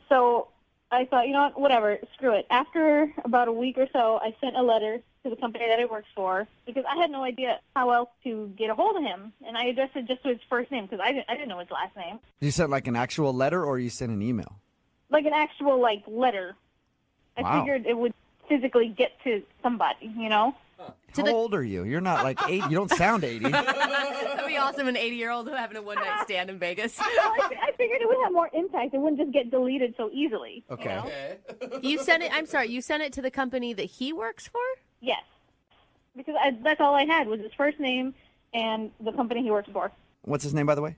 So I thought, what, whatever, screw it. After about a week or so, I sent a letter to the company that I worked for because I had no idea how else to get a hold of him, and I addressed it just to his first name because I didn't know his last name. You sent an actual letter or you sent an email? Like an actual, letter. I Wow. figured it would physically get to somebody, How old are you? You're not 80. You don't sound 80. That'd be awesome. An 80-year-old having a one-night stand in Vegas. I figured it would have more impact. It wouldn't just get deleted so easily. Okay. Okay. You sent it. I'm sorry. You sent it to the company that he works for? Yes. Because that's all I had was his first name and the company he works for. What's his name, by the way?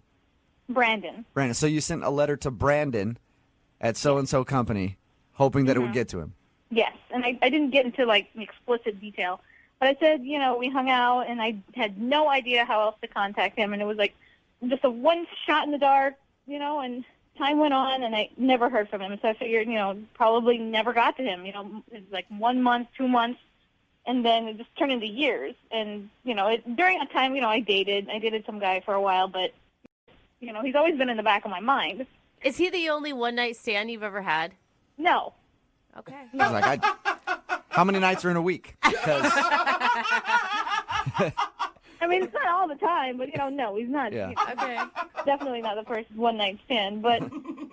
Brandon. Brandon. So you sent a letter to Brandon at so-and-so company hoping that it would get to him. Yes. And I didn't get into, explicit detail. But I said, we hung out, and I had no idea how else to contact him. And it was, just a one shot in the dark, and time went on, and I never heard from him. So I figured, probably never got to him. It's like 1 month, 2 months, and then it just turned into years. And during that time, I dated some guy for a while, but he's always been in the back of my mind. Is he the only one-night stand you've ever had? No. Okay. He's like, how many nights are in a week? 'Cause- I mean, it's not all the time, but no, he's not. Yeah. Okay. Definitely not the first one-night stand. But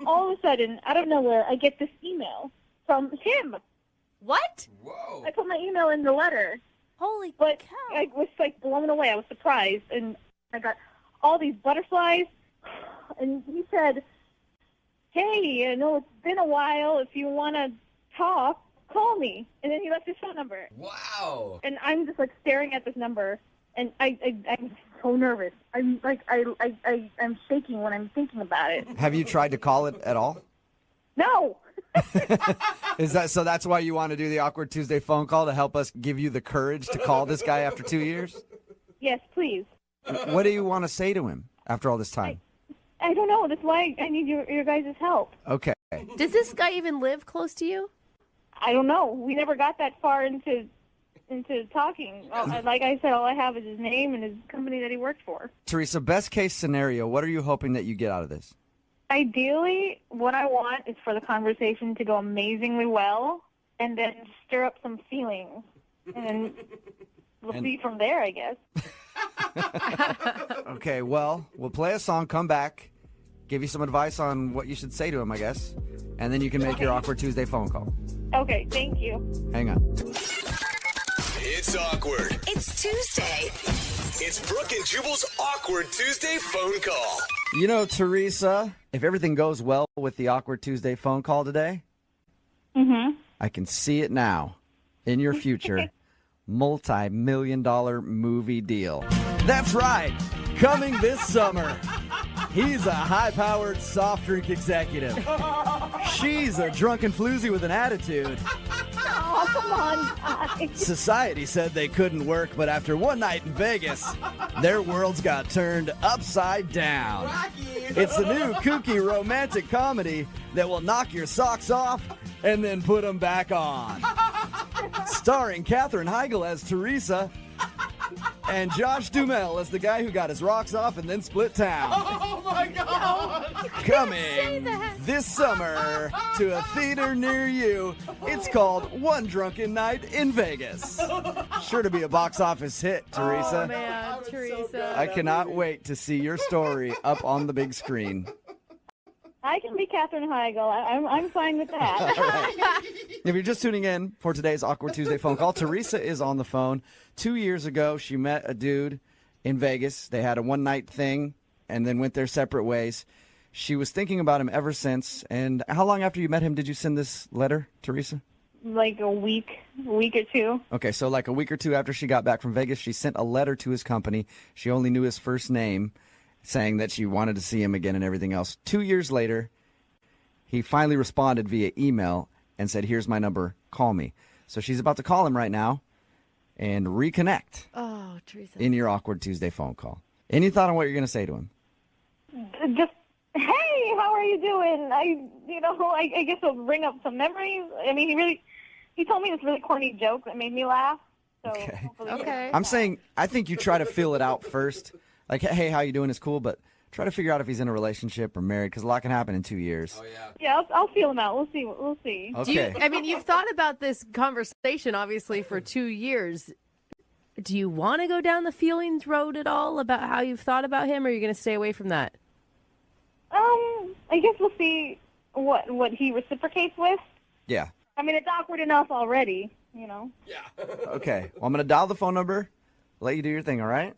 all of a sudden, out of nowhere, I get this email from him. What? Whoa. I put my email in the letter, Holy but cow. I was like blown away. I was surprised, and I got all these butterflies. And he said, "Hey, I know it's been a while. If you want to talk, call me." And then he left his phone number. Wow. And I'm just like staring at this number, and I'm so nervous. I'm like I'm shaking when I'm thinking about it. Have you tried to call it at all? No. Is that so? That's why you want to do the Awkward Tuesday phone call, to help us give you the courage to call this guy after 2 years? Yes, please. What do you want to say to him after all this time? I don't know. That's why I need your guys' help. Okay. Does this guy even live close to you? I don't know. We never got that far into talking. Like I said, all I have is his name and his company that he worked for. Teresa, best case scenario, what are you hoping that you get out of this? Ideally, what I want is for the conversation to go amazingly well, and then stir up some feelings, and then we'll see from there, I guess. Okay, well, we'll play a song, come back, give you some advice on what you should say to him, I guess, and then you can make your Awkward Tuesday phone call. Okay, thank you. Hang on. It's awkward. It's Tuesday. It's Brooke and Jubal's Awkward Tuesday phone call. You know, Teresa, if everything goes well with the Awkward Tuesday phone call today, I can see it now in your future. Multi-million-dollar movie deal. That's right. Coming this summer. He's a high-powered soft drink executive. She's a drunken floozy with an attitude. Oh, come on, guys. Society said they couldn't work, but after one night in Vegas, their worlds got turned upside down. It's the new kooky romantic comedy that will knock your socks off and then put them back on. Starring Katherine Heigl as Teresa and Josh Duhamel as the guy who got his rocks off and then split town. Oh my God. Coming this summer to a theater near you. It's called One Drunken Night in Vegas. Sure to be a box office hit, Teresa. Oh, man, Teresa. I cannot wait to see your story up on the big screen. I can be Katherine Heigl. I'm fine with that. If you're just tuning in for today's Awkward Tuesday phone call, Teresa is on the phone. 2 years ago, she met a dude in Vegas. They had a one-night thing and then went their separate ways. She was thinking about him ever since. And how long after you met him did you send this letter, Teresa? Like a week or two. Okay, so like a week or two after she got back from Vegas, she sent a letter to his company. She only knew his first name, saying that she wanted to see him again and everything else. 2 years later, he finally responded via email and said, "Here's my number, call me." So she's about to call him right now and reconnect Oh, Teresa. in your Awkward Tuesday phone call. Any thought on what you're going to say to him? Just, hey, how are you doing? I guess it'll bring up some memories. I mean, he told me this really corny joke that made me laugh. So hopefully Okay. I'm saying I think you try to feel it out first. Like, hey, how you doing is cool, but try to figure out if he's in a relationship or married, because a lot can happen in 2 years. Oh yeah. Yeah, I'll feel him out. We'll see. We'll see. Okay. You've thought about this conversation, obviously, for 2 years. Do you want to go down the feelings road at all about how you've thought about him, or are you going to stay away from that? I guess we'll see what he reciprocates with. Yeah. I mean, it's awkward enough already, Yeah. Okay. Well, I'm going to dial the phone number, let you do your thing, all right?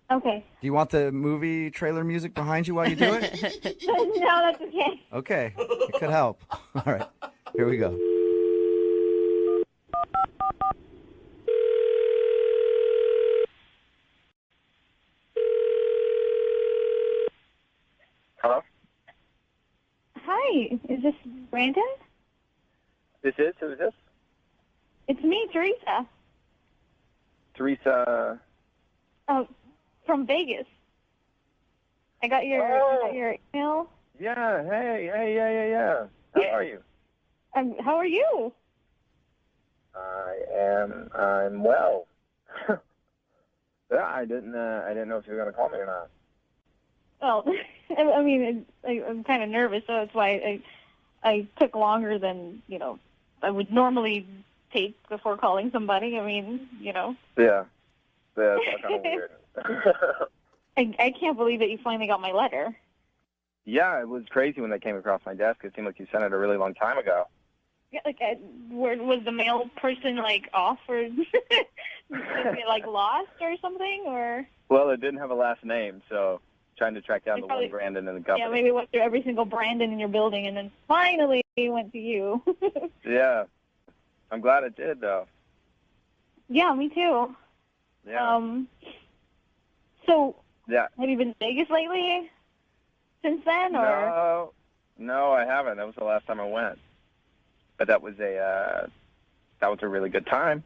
Okay. Do you want the movie trailer music behind you while you do it? No, that's okay. Okay. It could help. All right. Here we go. Hello? Hi, is this Brandon? Who is this? It's me, Teresa. Teresa. From Vegas. I got your email. Yeah, yeah. How are you? How are you? I'm well. Yeah, I didn't know if you were going to call me or not. Well, I mean, I'm kind of nervous, so that's why I took longer than, I would normally take before calling somebody. I mean, Yeah. Yeah, it's all kind of weird. I can't believe that you finally got my letter. Yeah, it was crazy when that came across my desk. It seemed like you sent it a really long time ago. Yeah, where was the mail person off or lost or something or? Well, it didn't have a last name, so trying to track down the one Brandon in the company. Yeah, maybe it went through every single Brandon in your building and then finally it went to you. Yeah, I'm glad it did though. Yeah, me too. Yeah. So. Yeah. Have you been to Vegas lately? Since then, or? No, I haven't. That was the last time I went. But that was a really good time.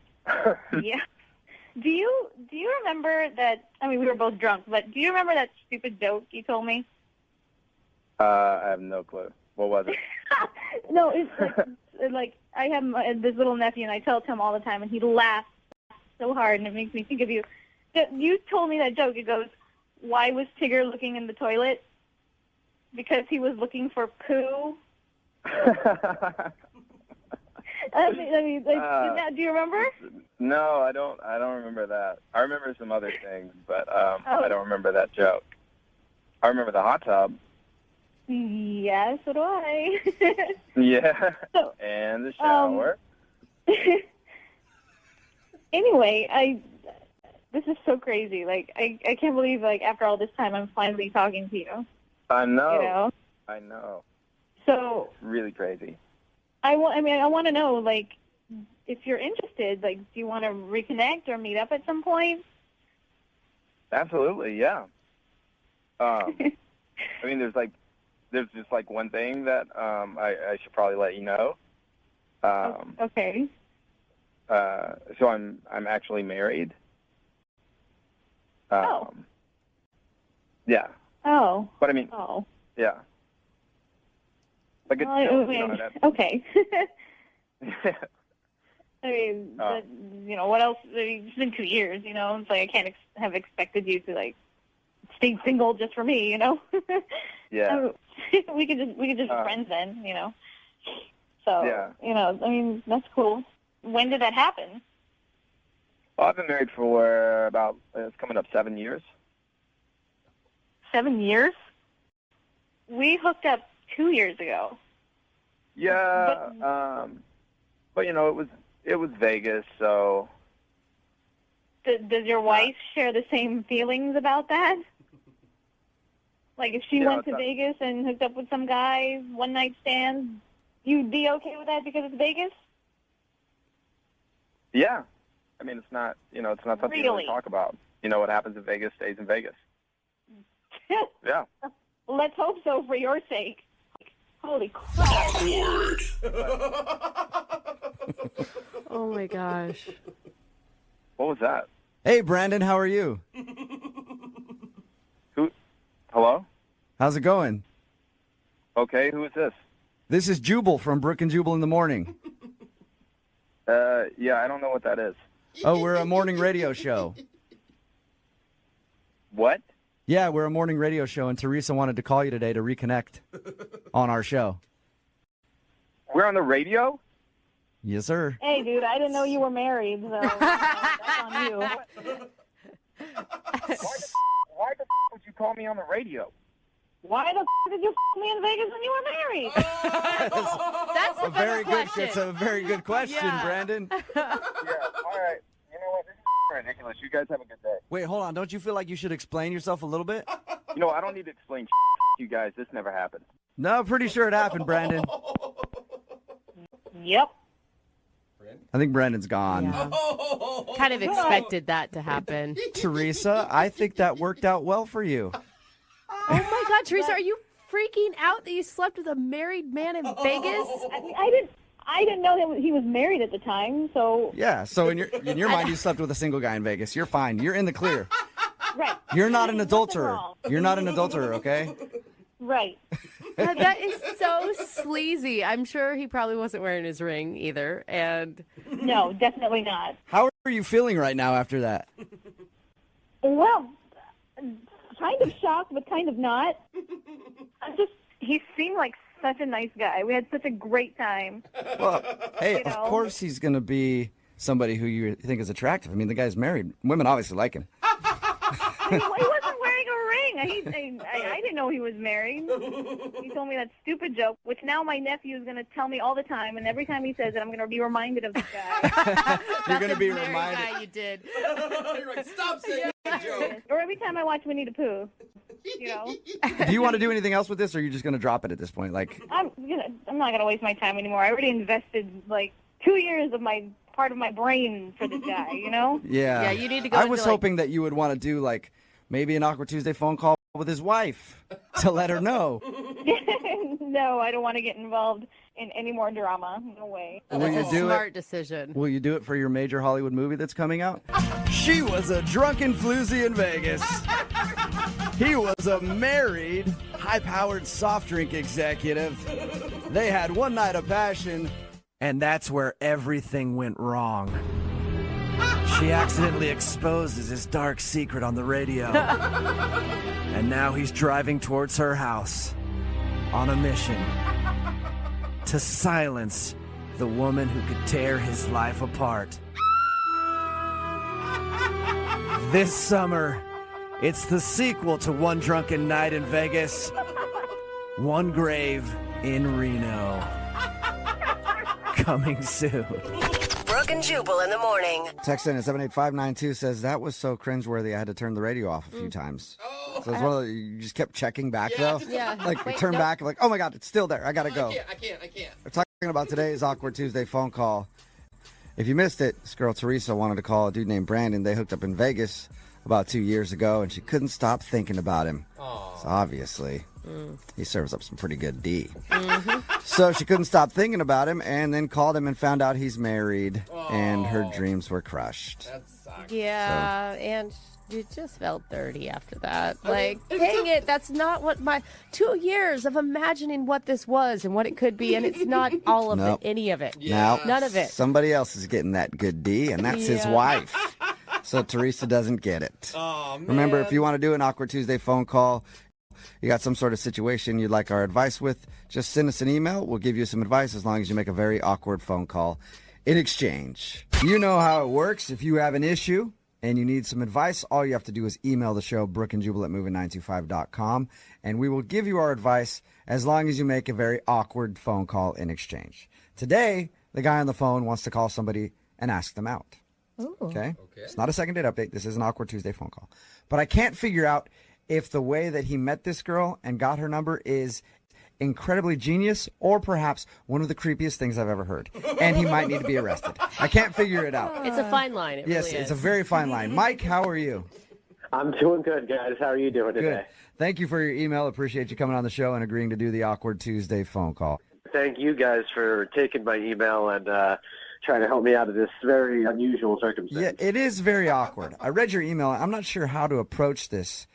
Yeah. Do you remember that? I mean, we were both drunk, but do you remember that stupid joke you told me? I have no clue. What was it? No, it's like I have this little nephew, and I tell it to him all the time, and he laughs so hard, and it makes me think of you. You told me that joke. It goes, "Why was Tigger looking in the toilet?" Because he was looking for poo. I mean, do you remember? No, I don't remember that. I remember some other things, but I don't remember that joke. I remember the hot tub. Yeah, so do I. Yeah, so, and the shower. Anyway, this is so crazy. I can't believe, after all this time, I'm finally talking to you. I know. You know? I know. So. It's really crazy. I want to know, if you're interested, do you want to reconnect or meet up at some point? Absolutely, yeah. I mean, there's just one thing that I should probably let you know. Okay. So I'm actually married. Yeah. Oh. But I mean. Oh. Yeah. Okay. I mean, what else? I mean, it's been 2 years, It's I can't have expected you to stay single just for me, Yeah. we could just be friends then, So yeah. I mean, that's cool. When did that happen? Well, I've been married for about it's coming up 7 years. 7 years? We hooked up 2 years ago. Yeah, but it was Vegas, so. Does your wife share the same feelings about that? If she went to Vegas and hooked up with some guy, one night stand, you'd be okay with that because it's Vegas? Yeah, I mean it's not something you really talk about. What happens in Vegas stays in Vegas. Yeah. Let's hope so for your sake. Holy crap. Awkward. Oh my gosh. What was that? Hey, Brandon, how are you? Hello? How's it going? Okay, who is this? This is Jubal from Brooke and Jubal in the Morning. Yeah, I don't know what that is. Oh, we're a morning radio show. What? Yeah, we're a morning radio show, and Teresa wanted to call you today to reconnect on our show. We're on the radio? Yes, sir. Hey, dude, I didn't know you were married, so that's on you. Why the would you call me on the radio? Why the did you me in Vegas when you were married? That's a very good question. It's a very good question, Brandon. Yeah, all right. You know what? This is ridiculous. You guys have a good day. Wait, hold on. Don't you feel like you should explain yourself a little bit? I don't need to explain to you guys. This never happened. No, pretty sure it happened, Brandon. Yep. I think Brandon's gone. Yeah. Kind of expected that to happen. Teresa, I think that worked out well for you. Oh my God, Teresa, are you freaking out that you slept with a married man in Vegas? I didn't know that he was married at the time, so. Yeah, so in your mind, you slept with a single guy in Vegas. You're fine. You're in the clear. Right. You're not an adulterer. You're not an adulterer, okay? Right. That is so sleazy. I'm sure he probably wasn't wearing his ring either. And No, definitely not. How are you feeling right now after that? Well, kind of shocked, but kind of not. He seemed like such a nice guy. We had such a great time. Well, hey, You know? of course he's going to be somebody who you think is attractive. I mean, the guy's married. Women obviously like him. He wasn't wearing a ring. I didn't know he was married. He told me that stupid joke, which now my nephew is going to tell me all the time, and every time he says it, I'm going to be reminded of this guy. You're going to be Very reminded. guy you did. You're like, stop saying that joke. Or every time I watch Winnie the Pooh, you know. Do you want to do anything else with this, or are you just going to drop it at this point? Like, I'm not going to waste my time anymore. I already invested like 2 years of my part of my brain for this guy, you know? yeah. Yeah, you need to go I into, was like- hoping that you would want to do, like, maybe an Awkward Tuesday phone call with his wife to let her know. No, I don't want to get involved in any more drama. No way. Will you That's a do smart it? decision. Will you do it for your major Hollywood movie that's coming out? She was a drunken floozy in Vegas. He was a married, high-powered soft drink executive. They had one night of passion, and that's where everything went wrong. She accidentally exposes his dark secret on the radio. And now he's driving towards her house on a mission to silence the woman who could tear his life apart. This summer, it's the sequel to One Drunken Night in Vegas, One Grave in Reno. Coming soon. Brooke and Jubal in the morning. Text in at 78592 says, that was so cringeworthy I had to turn the radio off a few times. So it's one of the, you just kept checking back, though? Yeah. Like, we Wait, turn no. back, like, oh my God, it's still there. I got to go. I can't. We're talking about today's Awkward Tuesday phone call. If you missed it, this girl Teresa wanted to call a dude named Brandon. They hooked up in Vegas about 2 years ago, and she couldn't stop thinking about him. So obviously, he serves up some pretty good D. So she couldn't stop thinking about him, and then called him and found out he's married, and her dreams were crushed. That sucks. Yeah, and you just felt dirty after that. Like, dang it, that's not what my 2 years of imagining what this was and what it could be, and it's not all of Nope. it, any of it. Now, None of it. somebody else is getting that good D, and that's his Yeah. wife. So Teresa doesn't get it. Oh, man. Remember, if you want to do an Awkward Tuesday phone call, you got some sort of situation you'd like our advice with, just send us an email. We'll give you some advice as long as you make a very awkward phone call in exchange. You know how it works. If you have an issue and you need some advice, all you have to do is email the show, brookandjubal at moving925.com, and we will give you our advice as long as you make a very awkward phone call in exchange. Today, the guy on the phone wants to call somebody and ask them out. Okay? It's not a second date update. This is an Awkward Tuesday phone call. But I can't figure out if the way that he met this girl and got her number is incredibly genius or perhaps one of the creepiest things I've ever heard. And he might need to be arrested. I can't figure it out. It's a fine line. It Yes, really it's is. a very fine line. Mike, how are you? I'm doing good, guys. How are you doing today? Good. Thank you for your email. Appreciate you coming on the show and agreeing to do the Awkward Tuesday phone call. Thank you guys for taking my email and trying to help me out of this very unusual circumstance. Yeah, it is very awkward. I read your email. I'm not sure how to approach this,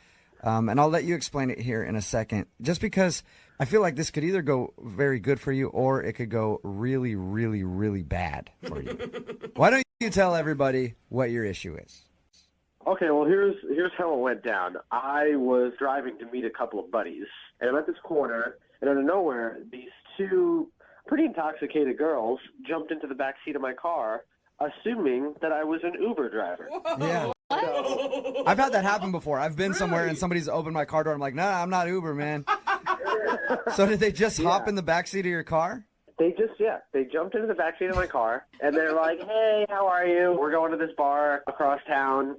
and I'll let you explain it here in a second, just because I feel like this could either go very good for you or it could go really, really, really bad for you. Why don't you tell everybody what your issue is? Okay, well, here's how it went down. I was driving to meet a couple of buddies, and I'm at this corner, and out of nowhere, these two pretty intoxicated girls jumped into the back seat of my car, assuming that I was an Uber driver. Yeah. I've had that happen before. I've been somewhere and somebody's opened my car door. I'm like, nah, I'm not Uber, man. So did they just hop in the back seat of your car? They jumped into the back seat of my car, and they're like, hey, how are you? We're going to this bar across town.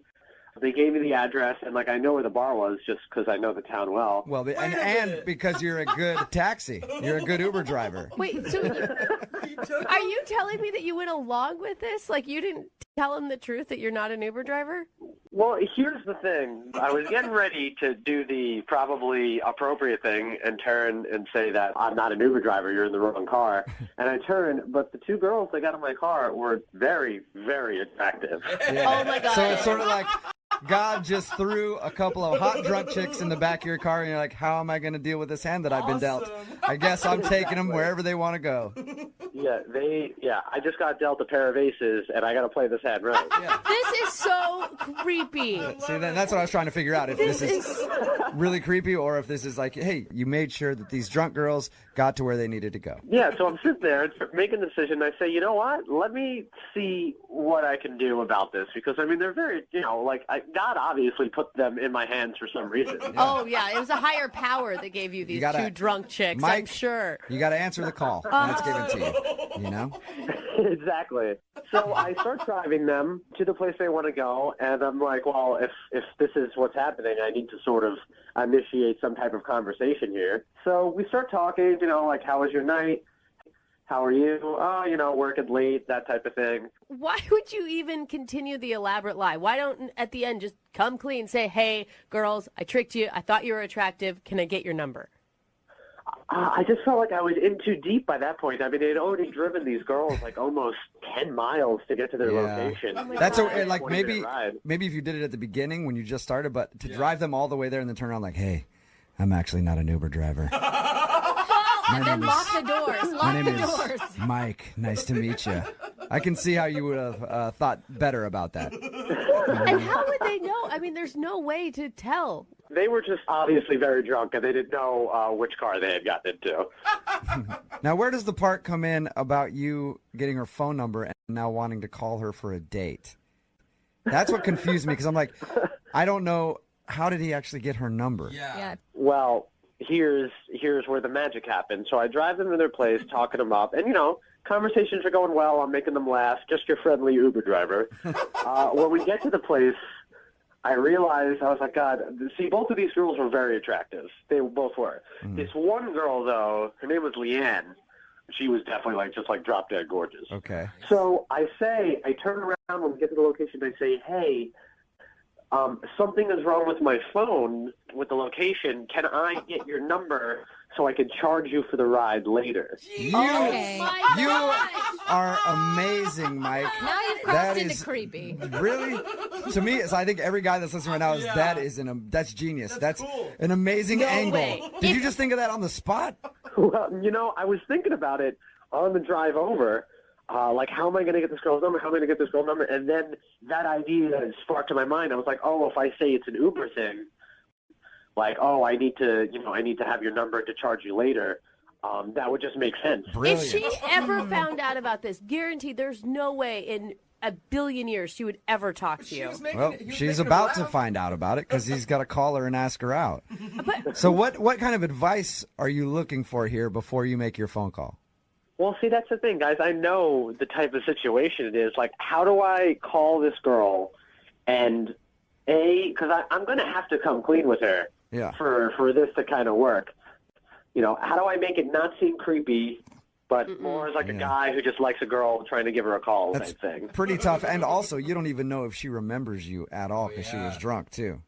They gave me the address, and, like, I know where the bar was just because I know the town well. Well, and because you're a good taxi. You're a good Uber driver. Wait, so are you telling me that you went along with this? Like, you didn't tell him the truth that you're not an Uber driver? Well, here's the thing. I was getting ready to do the probably appropriate thing and turn and say that I'm not an Uber driver, you're in the wrong car. And I turned, but the two girls that got in my car were very, very attractive. Yeah. Oh, my God. So it's sort of like, God just threw a couple of hot drunk chicks in the back of your car, and you're like, how am I going to deal with this hand that I've been dealt? I guess I'm taking them wherever they want to go. I just got dealt a pair of aces, and I got to play this hand right. This is so creepy. See, that's what I was trying to figure out, if this is really creepy or if this is like, hey, you made sure that these drunk girls got to where they needed to go. Yeah, so I'm sitting there making a decision. I say, you know what? Let me see what I can do about this, because, I mean, they're very, God obviously put them in my hands for some reason. Oh, yeah. It was a higher power that gave you these two drunk chicks, Mike, I'm sure. You got to answer the call when it's given to you, you know? Exactly. So I start driving them to the place they want to go, and I'm like, well, if this is what's happening, I need to sort of initiate some type of conversation here. So we start talking, like, how was your night? How are you? Oh, working late, that type of thing. Why would you even continue the elaborate lie? Why don't, at the end, just come clean, say, hey, girls, I tricked you. I thought you were attractive. Can I get your number? I just felt like I was in too deep by that point. I mean, they'd already driven these girls like almost 10 miles to get to their location. That's maybe if you did it at the beginning when you just started, but to drive them all the way there and then turn around like, hey, I'm actually not an Uber driver. And then lock the doors. My name is Mike. Nice to meet you. I can see how you would have thought better about that. And how would they know? I mean, there's no way to tell. They were just obviously very drunk, and they didn't know which car they had gotten into. Now, where does the part come in about you getting her phone number and now wanting to call her for a date? That's what confused me, because I'm like, I don't know, how did he actually get her number? Yeah. Well, here's where the magic happens. So I drive them to their place, talking them up, and, conversations are going well. I'm making them laugh, just your friendly Uber driver. When we get to the place, I realized, I was like, God, see, both of these girls were very attractive. They both were. This one girl, though, her name was Leanne. She was definitely just drop dead gorgeous. Okay. So I turn around when we get to the location, I say, hey, something is wrong with my phone with the location. Can I get your number so I can charge you for the ride later? You are amazing, Mike. Now you've crossed into creepy. Really? To me, I think every guy that's listening right now that's genius. That's cool. An amazing angle. way. Did you just think of that on the spot? Well, I was thinking about it on the drive over. How am I going to get this girl's number? How am I going to get this girl's number? And then that idea sparked in my mind. I was like, oh, if I say it's an Uber thing, I need to have your number to charge you later. That would just make sense. Brilliant. If she ever found out about this, guaranteed there's no way in a billion years she would ever talk to you. She's about to find out about it because he's got to call her and ask her out. So what kind of advice are you looking for here before you make your phone call? Well, see, that's the thing, guys. I know the type of situation it is. How do I call this girl and, because I'm going to have to come clean with her for this to kind of work. How do I make it not seem creepy, but more as a guy who just likes a girl trying to give her a call type thing? Pretty tough. And also, you don't even know if she remembers you at all because she was drunk, too.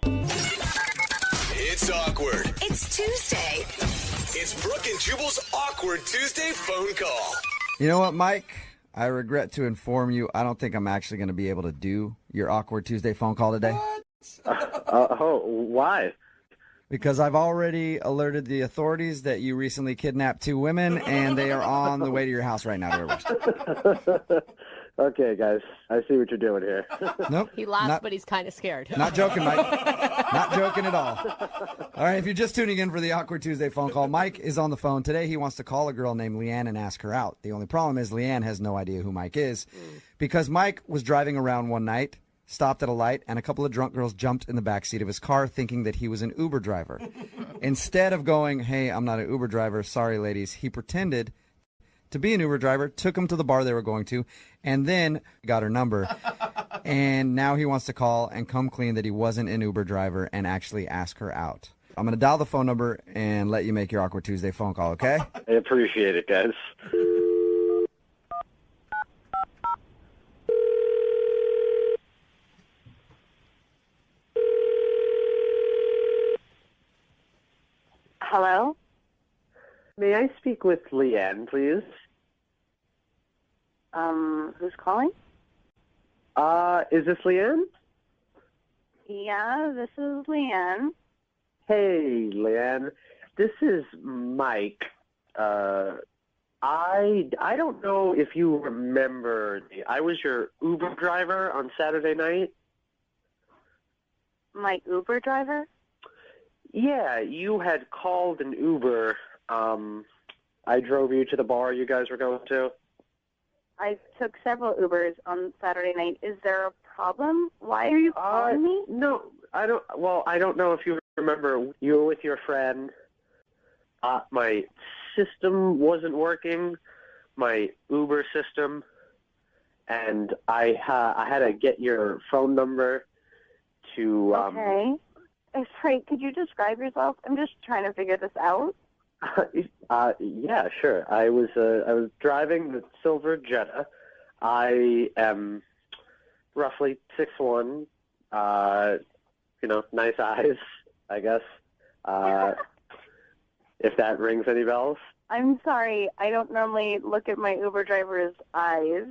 It's awkward. It's Tuesday. It's Brooke and Jubal's Awkward Tuesday phone call. You know what, Mike? I regret to inform you, I don't think I'm actually going to be able to do your Awkward Tuesday phone call today. Why? Because I've already alerted the authorities that you recently kidnapped 2 women, and they are on the way to your house right now to arrest. Okay, guys. I see what you're doing here. Nope. He laughs, but he's kind of scared. Not joking, Mike. Not joking at all. All right, if you're just tuning in for the Awkward Tuesday phone call, Mike is on the phone. Today he wants to call a girl named Leanne and ask her out. The only problem is Leanne has no idea who Mike is because Mike was driving around one night, stopped at a light, and a couple of drunk girls jumped in the backseat of his car thinking that he was an Uber driver. Instead of going, hey, I'm not an Uber driver, sorry, ladies, he pretended to be an Uber driver, took them to the bar they were going to, and then got her number. And now he wants to call and come clean that he wasn't an Uber driver and actually ask her out. I'm going to dial the phone number and let you make your Awkward Tuesday phone call, okay? I appreciate it, guys. Hello? May I speak with Leanne, please? Who's calling? Is this Leanne? Yeah, this is Leanne. Hey, Leanne. This is Mike. I don't know if you remember. I was your Uber driver on Saturday night. My Uber driver? Yeah, you had called an Uber. I drove you to the bar you guys were going to. I took several Ubers on Saturday night. Is there a problem? Why are you calling me? No, I don't. Well, I don't know if you remember. You were with your friend. My system wasn't working, my Uber system, and I had to get your phone number to. Okay. Sorry, could you describe yourself? I'm just trying to figure this out. Yeah, sure. I was driving the silver Jetta. I am roughly 6'1", nice eyes, I guess. If that rings any bells. I'm sorry, I don't normally look at my Uber driver's eyes.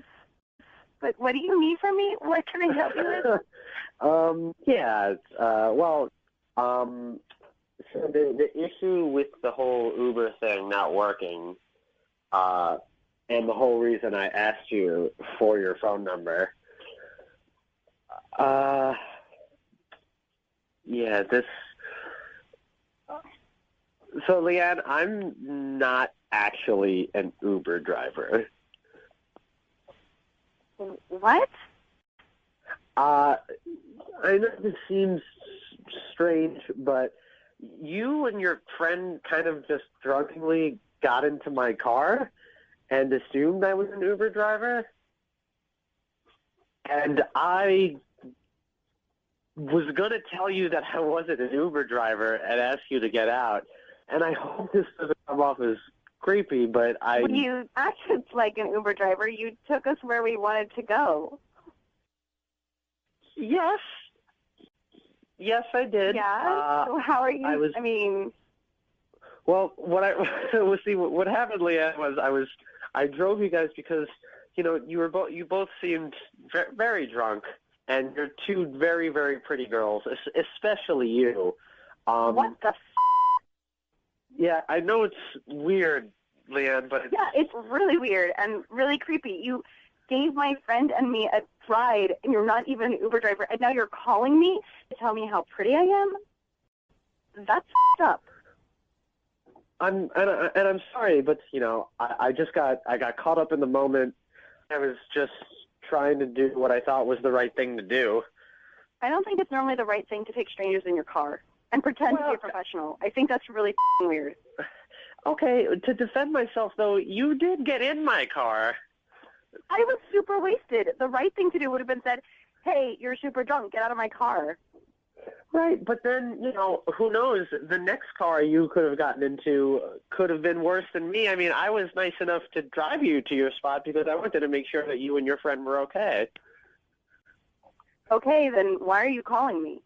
But what do you need from me? What can I help you with? So the issue with the whole Uber thing not working, and the whole reason I asked you for your phone number, So, Leanne, I'm not actually an Uber driver. What? I know this seems strange, but you and your friend kind of just drunkenly got into my car and assumed I was an Uber driver. And I was going to tell you that I wasn't an Uber driver and ask you to get out. And I hope this doesn't come off as creepy, but Well, you acted like an Uber driver. You took us where we wanted to go. Yes. Yes, I did. Yeah? So how are you? Well, what happened, Leanne, was I drove you guys because, you both seemed very drunk, and you're two very, very pretty girls, especially you. What the Yeah, I know it's weird, Leanne, but it's really weird and really creepy. You gave my friend and me a ride, and you're not even an Uber driver, and now you're calling me to tell me how pretty I am? That's up. I'm sorry, but I got caught up in the moment. I was just trying to do what I thought was the right thing to do. I don't think it's normally the right thing to take strangers in your car and pretend to be a professional. I think that's really weird. Okay, to defend myself, though, you did get in my car. I was super wasted. The right thing to do would have been said, hey, you're super drunk, get out of my car. Right, but then, who knows, the next car you could have gotten into could have been worse than me. I mean, I was nice enough to drive you to your spot because I wanted to make sure that you and your friend were okay. Okay, then why are you calling me?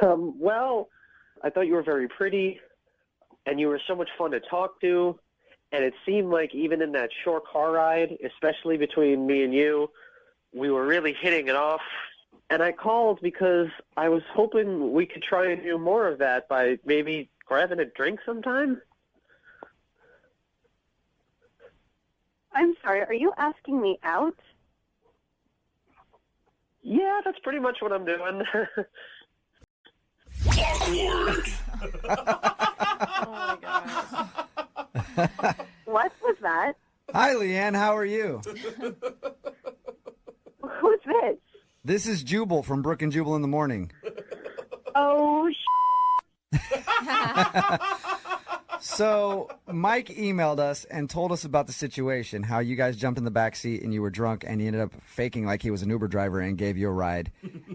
Well, I thought you were very pretty, and you were so much fun to talk to, and it seemed like even in that short car ride, especially between me and you, we were really hitting it off. And I called because I was hoping we could try and do more of that by maybe grabbing a drink sometime. I'm sorry, are you asking me out? Yeah, that's pretty much what I'm doing. Awkward. Oh my gosh. What was that? Hi, Leanne. How are you? Who's this? This is Jubal from Brooke and Jubal in the Morning. Oh, So Mike emailed us and told us about the situation, how you guys jumped in the back seat and you were drunk and he ended up faking like he was an Uber driver and gave you a ride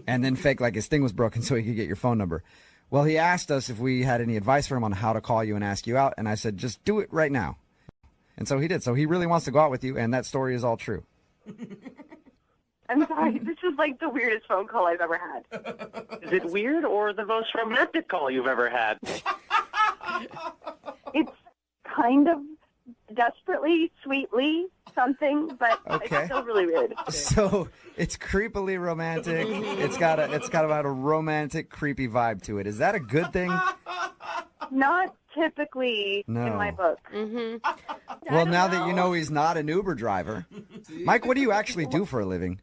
and then faked like his thing was broken so he could get your phone number. Well, he asked us if we had any advice for him on how to call you and ask you out, and I said, just do it right now. And so he did. So he really wants to go out with you, and that story is all true. I'm sorry. This is like the weirdest phone call I've ever had. Is it weird or the most romantic call you've ever had? It's kind of desperately, sweetly, something, but Okay. it's still really weird. So it's creepily romantic. It's got about a romantic, creepy vibe to it. Is that a good thing? Not typically No. in my book. Well, now that you know he's not an Uber driver. Mike, what do you actually do for a living?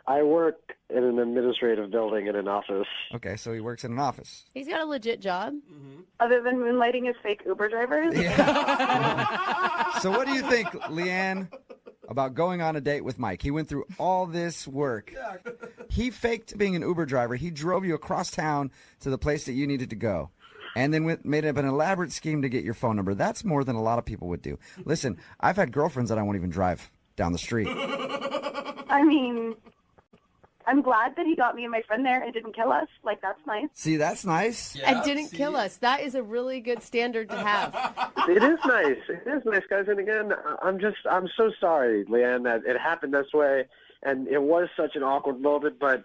I work in an administrative building in an office. Okay, so he works in an office. He's got a legit job. Other than moonlighting as fake Uber drivers. So what do you think, Leanne, about going on a date with Mike? He went through all this work. He faked being an Uber driver. He drove you across town to the place that you needed to go. And then made up an elaborate scheme to get your phone number. That's more than a lot of people would do. Listen, I've had girlfriends that I won't even drive down the street. I mean, I'm glad that he got me and my friend there and didn't kill us. Like, that's nice. See, that's nice. And didn't kill us. That is a really good standard to have. It is nice. It is nice, guys. And again, I'm so sorry, Leanne, that it happened this way. And it was such an awkward moment, but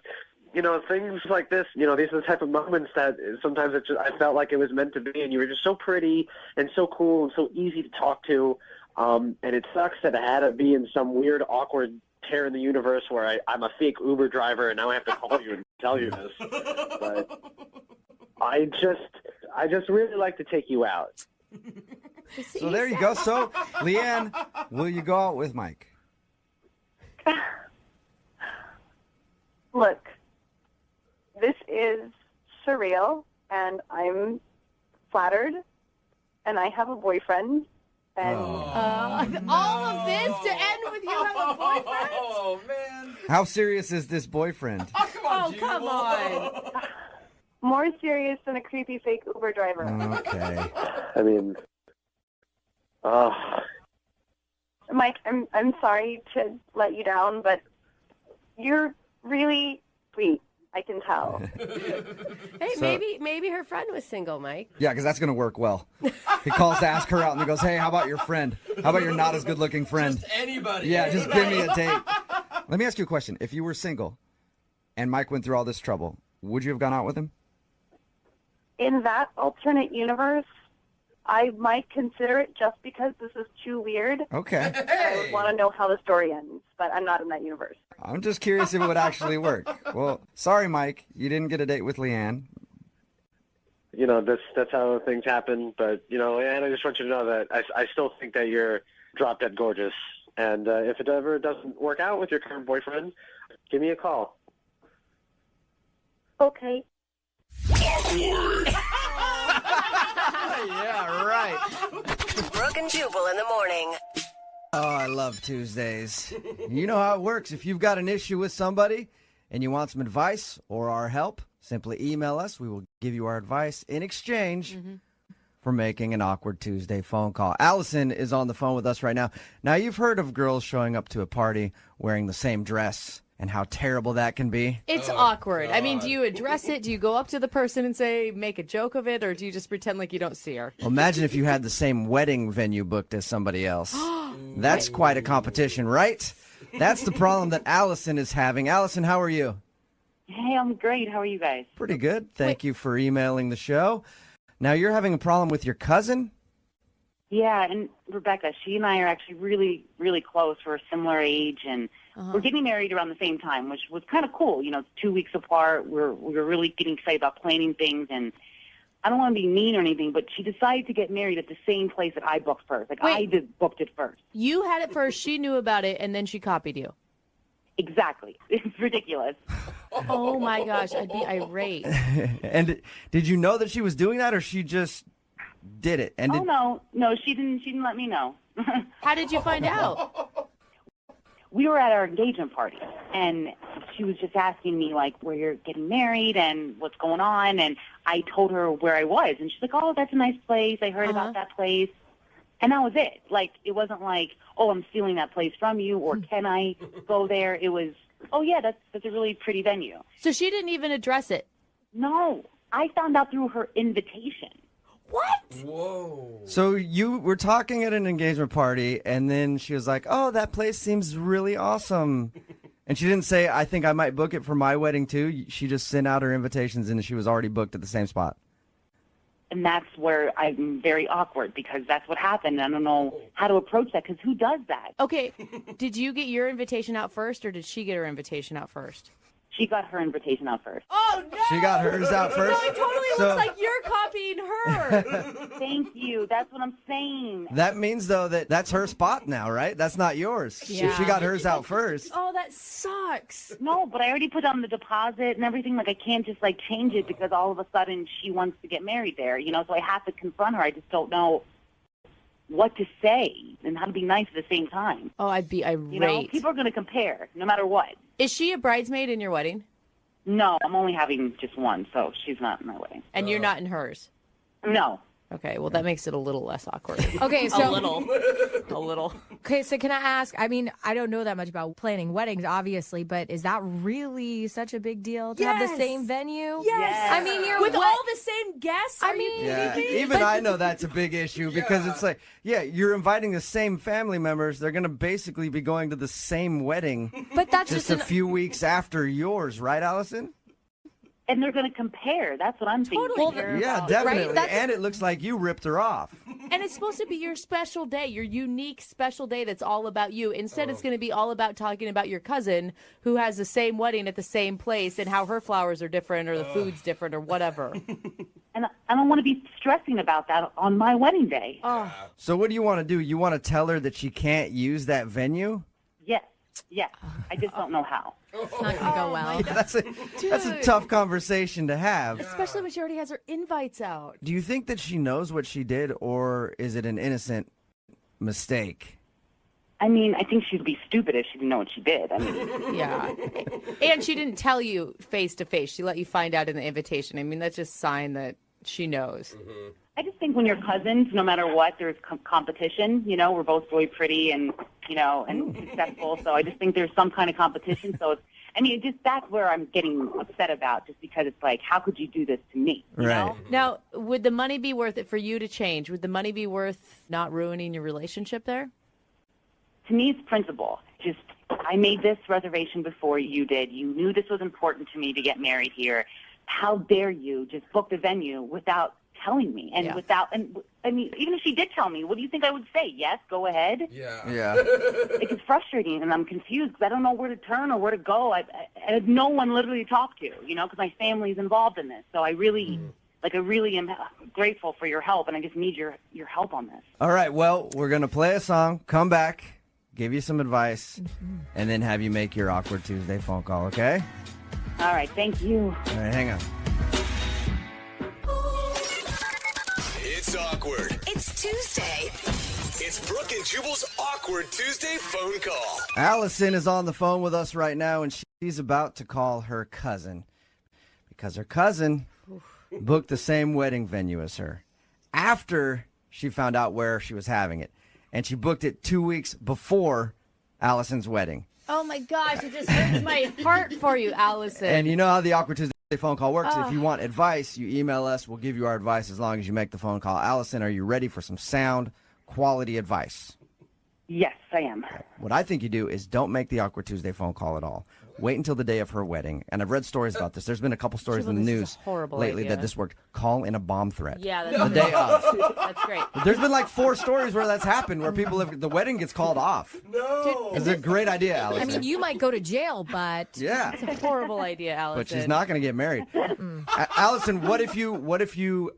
you know, things like this, you know, these are the type of moments that sometimes I felt like it was meant to be, and you were just so pretty and so cool and so easy to talk to. And it sucks that I had to be in some weird, awkward tear in the universe where I'm a fake Uber driver and now I have to call you and tell you this. But I just really like to take you out. So there you go. So, Leanne, will you go out with Mike? Look, this is surreal, and I'm flattered, and I have a boyfriend. And all of this to end with you have a boyfriend? Oh, man. How serious is this boyfriend? Come on. more serious than a creepy fake Uber driver. Okay. I mean, Mike, I'm sorry to let you down, but you're really sweet. I can tell. Hey, So- maybe her friend was single, Mike. Yeah, because that's going to work well. He calls to ask her out and he goes, hey, how about your friend? How about your not as good looking friend? Just anybody. Yeah, just give me a date. Let me ask you a question. If you were single and Mike went through all this trouble, would you have gone out with him? In that alternate universe, I might consider it just because this is too weird. Okay. I would want to know how the story ends, but I'm not in that universe. I'm just curious if it would actually work. Well, sorry, Mike. You didn't get a date with Leanne. you know, that's how things happen. But, you know, and I just want you to know that I still think that you're drop dead gorgeous. And if it ever doesn't work out with your current boyfriend, give me a call. Okay. Yeah, right. Brooke and Jubal in the morning. Oh, I love Tuesdays. You know how it works. If you've got an issue with somebody and you want some advice or our help, simply email us. We will give you our advice in exchange for making an awkward Tuesday phone call. Allison is on the phone with us right now. Now, you've heard of girls showing up to a party wearing the same dress and how terrible that can be. It's awkward. I mean, do you address it? Do you go up to the person and say, make a joke of it? Or do you just pretend like you don't see her? Well, imagine if you had the same wedding venue booked as somebody else. That's quite a competition, right? That's the problem that Allison is having. Allison, how are you? Hey, I'm great. How are you guys? Pretty good. Thank you for emailing the show. Now, you're having a problem with your cousin? Yeah, and Rebecca, she and I are actually really, really close. We're a similar age, and we're getting married around the same time, which was kind of cool. You know, 2 weeks apart. We were really getting excited about planning things, and I don't want to be mean or anything, but she decided to get married at the same place that I booked first. Like, I booked it first. You had it first, she knew about it, and then she copied you. Exactly. It's ridiculous. Oh, my gosh. I'd be irate. And did you know that she was doing that, or she just did it? And No, she didn't let me know. How did you find out? We were at our engagement party, and she was just asking me, like, where you're getting married and what's going on, and I told her where I was, and she's like, oh, that's a nice place. I heard about that place. And that was it. Like, it wasn't like, oh, I'm stealing that place from you, or can I go there? It was, oh, yeah, that's a really pretty venue. So she didn't even address it? No. I found out through her invitation. What? Whoa. So you were talking at an engagement party, and then she was like, oh, that place seems really awesome. And she didn't say, I think I might book it for my wedding, too. She just sent out her invitations, and she was already booked at the same spot. And that's where I'm very awkward because that's what happened. I don't know how to approach that because who does that? Okay, did you get your invitation out first or did she get her invitation out first? She got her invitation out first. Oh, no! She got hers out first? No, it totally looks like you're copying her. Thank you. That's what I'm saying. That means, though, that that's her spot now, right? That's not yours. Yeah. She got hers out first. Oh, that sucks. No, but I already put down the deposit and everything. Like, I can't just, like, change it because all of a sudden she wants to get married there, you know? So I have to confront her. I just don't know what to say and how to be nice at the same time. Oh, I'd be irate. You know, people are going to compare no matter what. Is she a bridesmaid in your wedding? No, I'm only having just one, so she's not in my wedding. And you're not in hers? No. Okay, well, that makes it a little less awkward. Okay, so a little. Okay, so can I ask, I mean, I don't know that much about planning weddings, obviously, but is that really such a big deal to have the same venue? Yes. I mean, you're with all the same guests? I mean, Yeah, even I know that's a big issue because it's like, you're inviting the same family members. They're going to basically be going to the same wedding but that's just a few weeks after yours, right, Allison? And they're going to compare. That's what I'm thinking. Totally. Yeah, definitely. Right? And it looks like you ripped her off. And it's supposed to be your special day, your unique special day that's all about you. Instead, it's going to be all about talking about your cousin who has the same wedding at the same place and how her flowers are different or the food's different or whatever. And I don't want to be stressing about that on my wedding day. Oh. So what do you want to do? You want to tell her that she can't use that venue? Yes. I just don't know how. It's not going to go well. That's a tough conversation to have. Especially when she already has her invites out. Do you think that she knows what she did, or is it an innocent mistake? I mean, I think she'd be stupid if she didn't know what she did. I mean, yeah. And she didn't tell you face to face. She let you find out in the invitation. I mean, that's just a sign that she knows. Mm-hmm. I just think when you're cousins, no matter what, there's competition. You know, we're both really pretty and, you know, and successful. So I just think there's some kind of competition. So, that's where I'm getting upset about, just because it's like, how could you do this to me? You know? Now, would the money be worth it for you to change? Would the money be worth not ruining your relationship there? To me, it's principle. Just, I made this reservation before you did. You knew this was important to me to get married here. How dare you just book the venue without telling me and I mean, even if she did tell me, what do you think I would say? Yes, go ahead. Yeah. It gets frustrating and I'm confused because I don't know where to turn or where to go. I have no one literally to talk to, you know, because my family's involved in this. So I really am grateful for your help, and I just need your help on this. All right, well, we're going to play a song, come back, give you some advice, and then have you make your Awkward Tuesday phone call, okay? All right, thank you. All right, hang on. It's awkward. It's Tuesday. It's Brooke and Jubal's Awkward Tuesday phone call. Allison is on the phone with us right now, and she's about to call her cousin because her cousin booked the same wedding venue as her after she found out where she was having it, and she booked it 2 weeks before Allison's wedding. Oh, my gosh. It just hurts my heart for you, Allison. And you know how the Awkward Tuesday phone call works. If you want advice, you email us. We'll give you our advice as long as you make the phone call. Allison, are you ready for some sound quality advice? Yes, I am. What I think you do is don't make the Awkward Tuesday phone call at all. Wait until the day of her wedding. And I've read stories about this. There's been a couple stories in the news lately that this worked. Call in a bomb threat. Yeah, that's the day of. That's great. There's been like 4 stories where that's happened, where the wedding gets called off. No. It's a great idea, Allison. I mean, you might go to jail, but yeah, it's a horrible idea, Allison. but she's not going to get married. Allison, what if you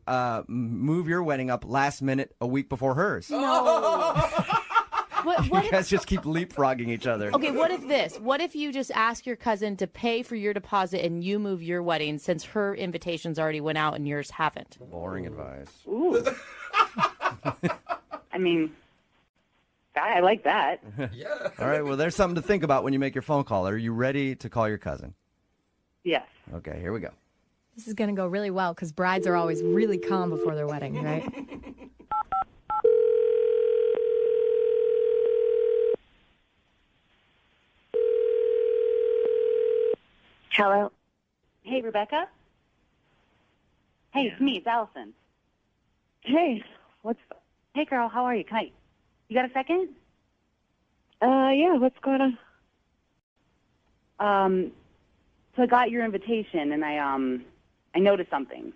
move your wedding up last minute a week before hers? No. What You guys just keep leapfrogging each other. Okay, what if this? What if you just ask your cousin to pay for your deposit and you move your wedding since her invitations already went out and yours haven't? Boring advice. Ooh. I mean, I like that. Yeah. All right, well, there's something to think about when you make your phone call. Are you ready to call your cousin? Yes. Okay, here we go. this is going to go really well because brides are always really calm before their wedding, right? Hello. Hey, Rebecca. Hey, it's me. It's Allison. Hey, Hey, girl. How are you? You got a second? Yeah, what's going on? So I got your invitation, and I noticed something.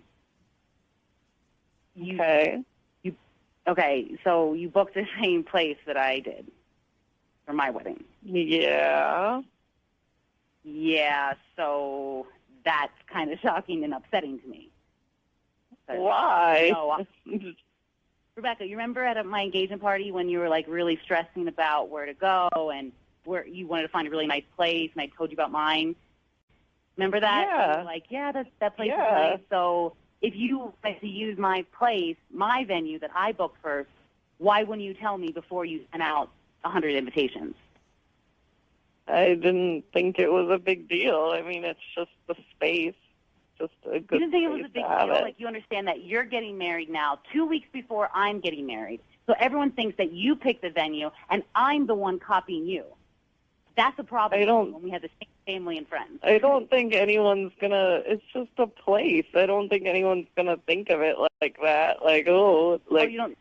Okay, so you booked the same place that I did for my wedding. Yeah. Yeah, so that's kind of shocking and upsetting to me. Why? Rebecca, you remember at my engagement party when you were like really stressing about where to go and where you wanted to find a really nice place, and I told you about mine? Remember that? Yeah. You were like, yeah, that place is Yeah. nice. So if you like to use my place, my venue that I booked first, why wouldn't you tell me before you sent out 100 invitations? I didn't think it was a big deal. I mean, it's just the space. Just a good You didn't think it was a space big to have deal? it. Like, you understand that you're getting married now 2 weeks before I'm getting married. So everyone thinks that you picked the venue and I'm the one copying you. That's a problem when we have the same family and friends. I don't think anyone's gonna. It's just a place. I don't think anyone's gonna think of it like that. Like, you don't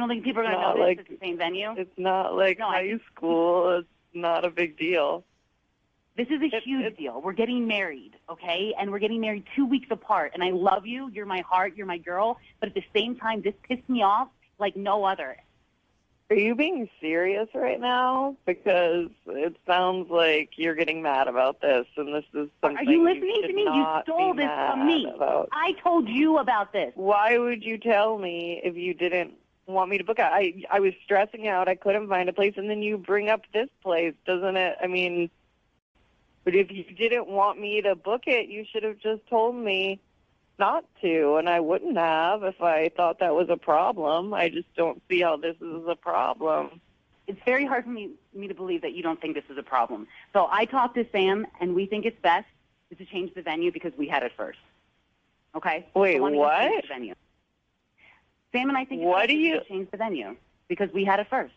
think people are gonna not know like, it's the same venue? It's not like high school. It's not a big deal. This is a huge deal. We're getting married, okay? And we're getting married 2 weeks apart. And I love you. You're my heart. You're my girl. But at the same time, this pissed me off like no other. Are you being serious right now? Because it sounds like you're getting mad about this, and this is something Are you listening should to me? You not stole be this from mad me. about. I told you about this. Why would you tell me if you didn't want me to book it? I was stressing out. I couldn't find a place, and then you bring up this place, doesn't it? I mean, but if you didn't want me to book it, you should have just told me not to, and I wouldn't have if I thought that was a problem. I just don't see how this is a problem. It's very hard for me to believe that you don't think this is a problem. So I talked to Sam, and we think it's best to change the venue because we had it first. Okay? Wait, So why don't you what? change the venue? Sam and I think it's What best do to you- change the venue because we had it first.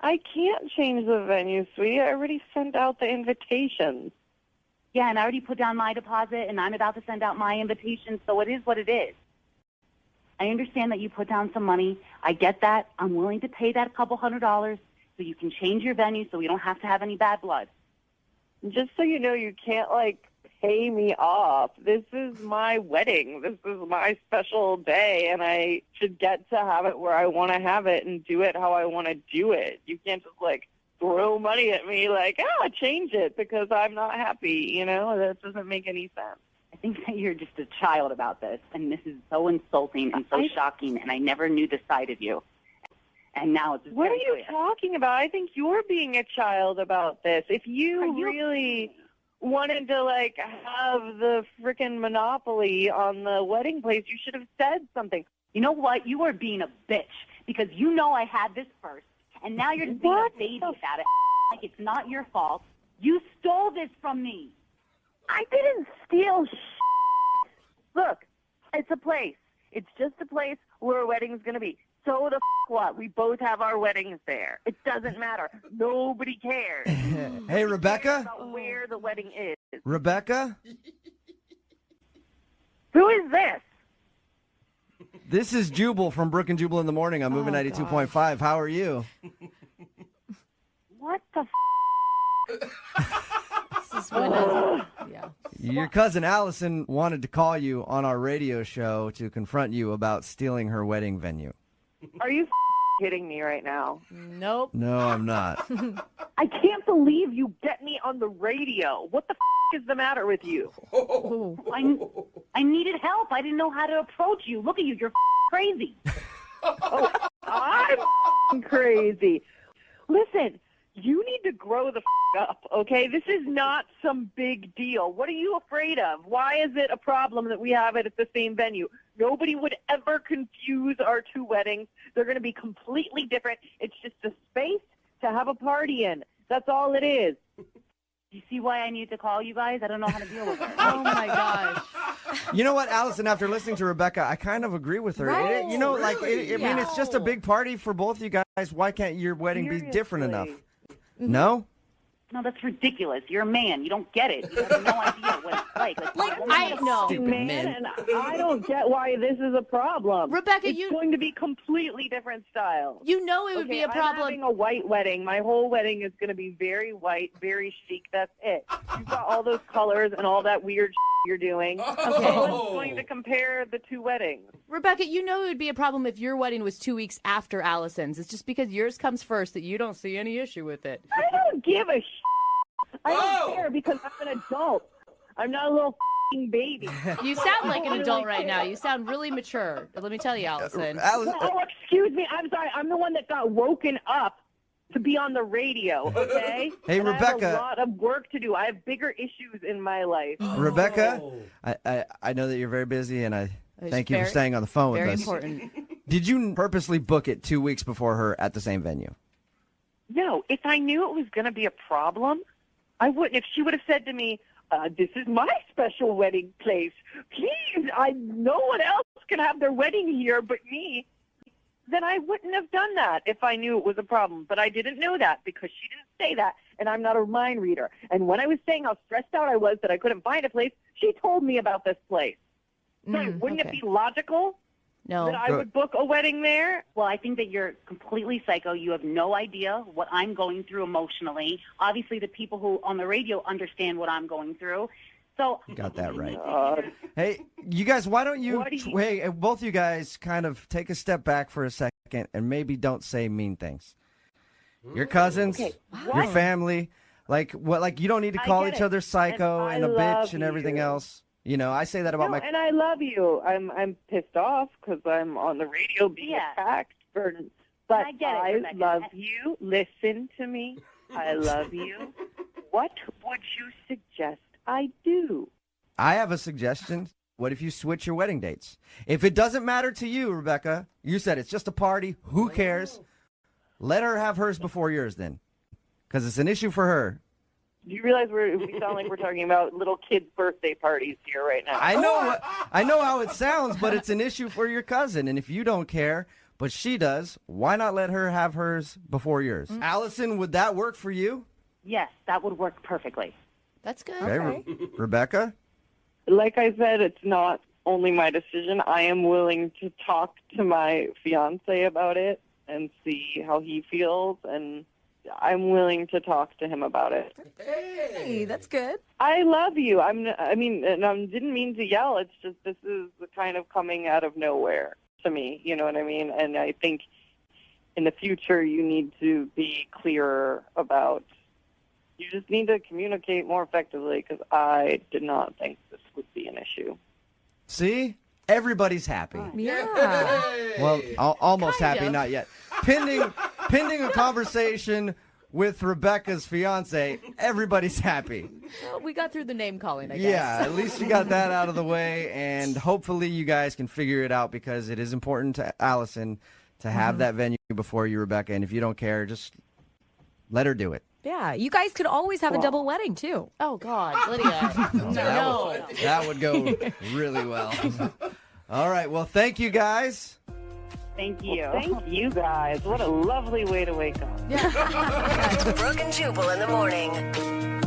I can't change the venue, sweetie. I already sent out the invitations. Yeah, and I already put down my deposit, and I'm about to send out my invitation, so it is what it is. I understand that you put down some money. I get that. I'm willing to pay that couple $100 so you can change your venue so we don't have to have any bad blood. Just so you know, you can't, pay me off. This is my wedding. This is my special day, and I should get to have it where I want to have it and do it how I want to do it. You can't just, throw money at me change it because I'm not happy. That doesn't make any sense. I think that you're just a child about this, and this is so insulting and so shocking, and I never knew this side of you. And now it's just What are very you clear. talking about? I think you're being a child about this. If you really wanted to, have the frickin' monopoly on the wedding place, you should have said something. You know what? You are being a bitch because you know I had this first, and now you're just being a baby about it. Like it's not your fault. You stole this from me. I didn't steal Look, it's a place. It's just a place where a wedding's going to be. So what? We both have our weddings there. It doesn't matter. Nobody cares. Hey, Rebecca? About where the wedding is. Rebecca? Who is this? This is Jubal from Brooke and Jubal in the Morning. I'm moving 92.5. How are you? What the This is when Your cousin Allison wanted to call you on our radio show to confront you about stealing her wedding venue. Are you kidding me right now? Nope. No, I'm not. I can't believe you get me on the radio. What the is the matter with you? I needed help. I didn't know how to approach you. Look at you. You're crazy. I'm crazy. Listen, you need to grow the up, okay? This is not some big deal. What are you afraid of? Why is it a problem that we have it at the same venue? Nobody would ever confuse our two weddings. They're going to be completely different. It's just a space to have a party in. That's all it is. You see why I need to call you guys? I don't know how to deal with it. Oh, my gosh. You know what, Allison, after listening to Rebecca, I kind of agree with her. Right. I mean, it's just a big party for both you guys. Why can't your wedding be different enough? No? No, that's ridiculous. You're a man. You don't get it. You have no idea what it's like. I know. Stupid men. And I don't get why this is a problem. Rebecca, it's going to be completely different styles. You know it would be a problem. I'm having a white wedding. My whole wedding is going to be very white, very chic. That's it. You've got all those colors and all that weird you're doing. Okay. No one's going to compare the two weddings. Rebecca, you know it would be a problem if your wedding was 2 weeks after Allison's. It's just because yours comes first that you don't see any issue with it. I don't give a I don't care because I'm an adult. I'm not a little baby. You sound like an adult right now. You sound really mature. Let me tell you, Allison. Oh, excuse me. I'm sorry. I'm the one that got woken up to be on the radio, okay? Hey, and Rebecca. I have a lot of work to do. I have bigger issues in my life. Rebecca, I know that you're very busy, and I thank you for staying on the phone with us. Very important. Did you purposely book it 2 weeks before her at the same venue? No, if I knew it was going to be a problem, I wouldn't. If she would have said to me, this is my special wedding place. Please, no one else can have their wedding here but me. Then I wouldn't have done that if I knew it was a problem. But I didn't know that because she didn't say that, and I'm not a mind reader. And when I was saying how stressed out I was that I couldn't find a place, she told me about this place. So wouldn't it be logical that I would book a wedding there? Well, I think that you're completely psycho. You have no idea what I'm going through emotionally. Obviously, the people who on the radio understand what I'm going through. So Got that right. Hey, you guys, why don't you, hey, both you guys kind of take a step back for a second and maybe don't say mean things. Your cousins, your family, like you don't need to call each other psycho and a bitch and everything else. You know, I say that about and I love you. I'm pissed off because I'm on the radio being attacked. But I get it, I Rebecca. love you. Listen to me. I love you. What would you suggest I do? I have a suggestion. What if you switch your wedding dates? If it doesn't matter to you, Rebecca, you said it's just a party. Who cares? Let her have hers before yours then, because it's an issue for her. Do you realize we sound like we're talking about little kids' birthday parties here right now? I know how it sounds, but it's an issue for your cousin. And if you don't care, but she does, why not let her have hers before yours? Allison, would that work for you? yes, that would work perfectly. That's good. Okay. Rebecca? Like I said, it's not only my decision. I am willing to talk to my fiance about it and see how he feels, and I'm willing to talk to him about it. Hey, that's good. I love you. I didn't mean to yell. It's just this is the kind of coming out of nowhere to me. You know what I mean? And I think in the future you need to be clearer about. You just need to communicate more effectively because I did not think this would be an issue. See? Everybody's happy. Yeah. Well, almost happy, not yet. Pending a conversation with Rebecca's fiance, everybody's happy. Well, we got through the name calling, I guess. Yeah, at least you got that out of the way, and hopefully you guys can figure it out because it is important to Allison to have that venue before you, Rebecca, and if you don't care, just let her do it. Yeah, you guys could always have a double wedding, too. Oh, God, Lydia. No. That would go really well. All right, well, thank you, guys. Thank you. Well, thank you, guys. What a lovely way to wake up. Brooke and Jubal in the morning.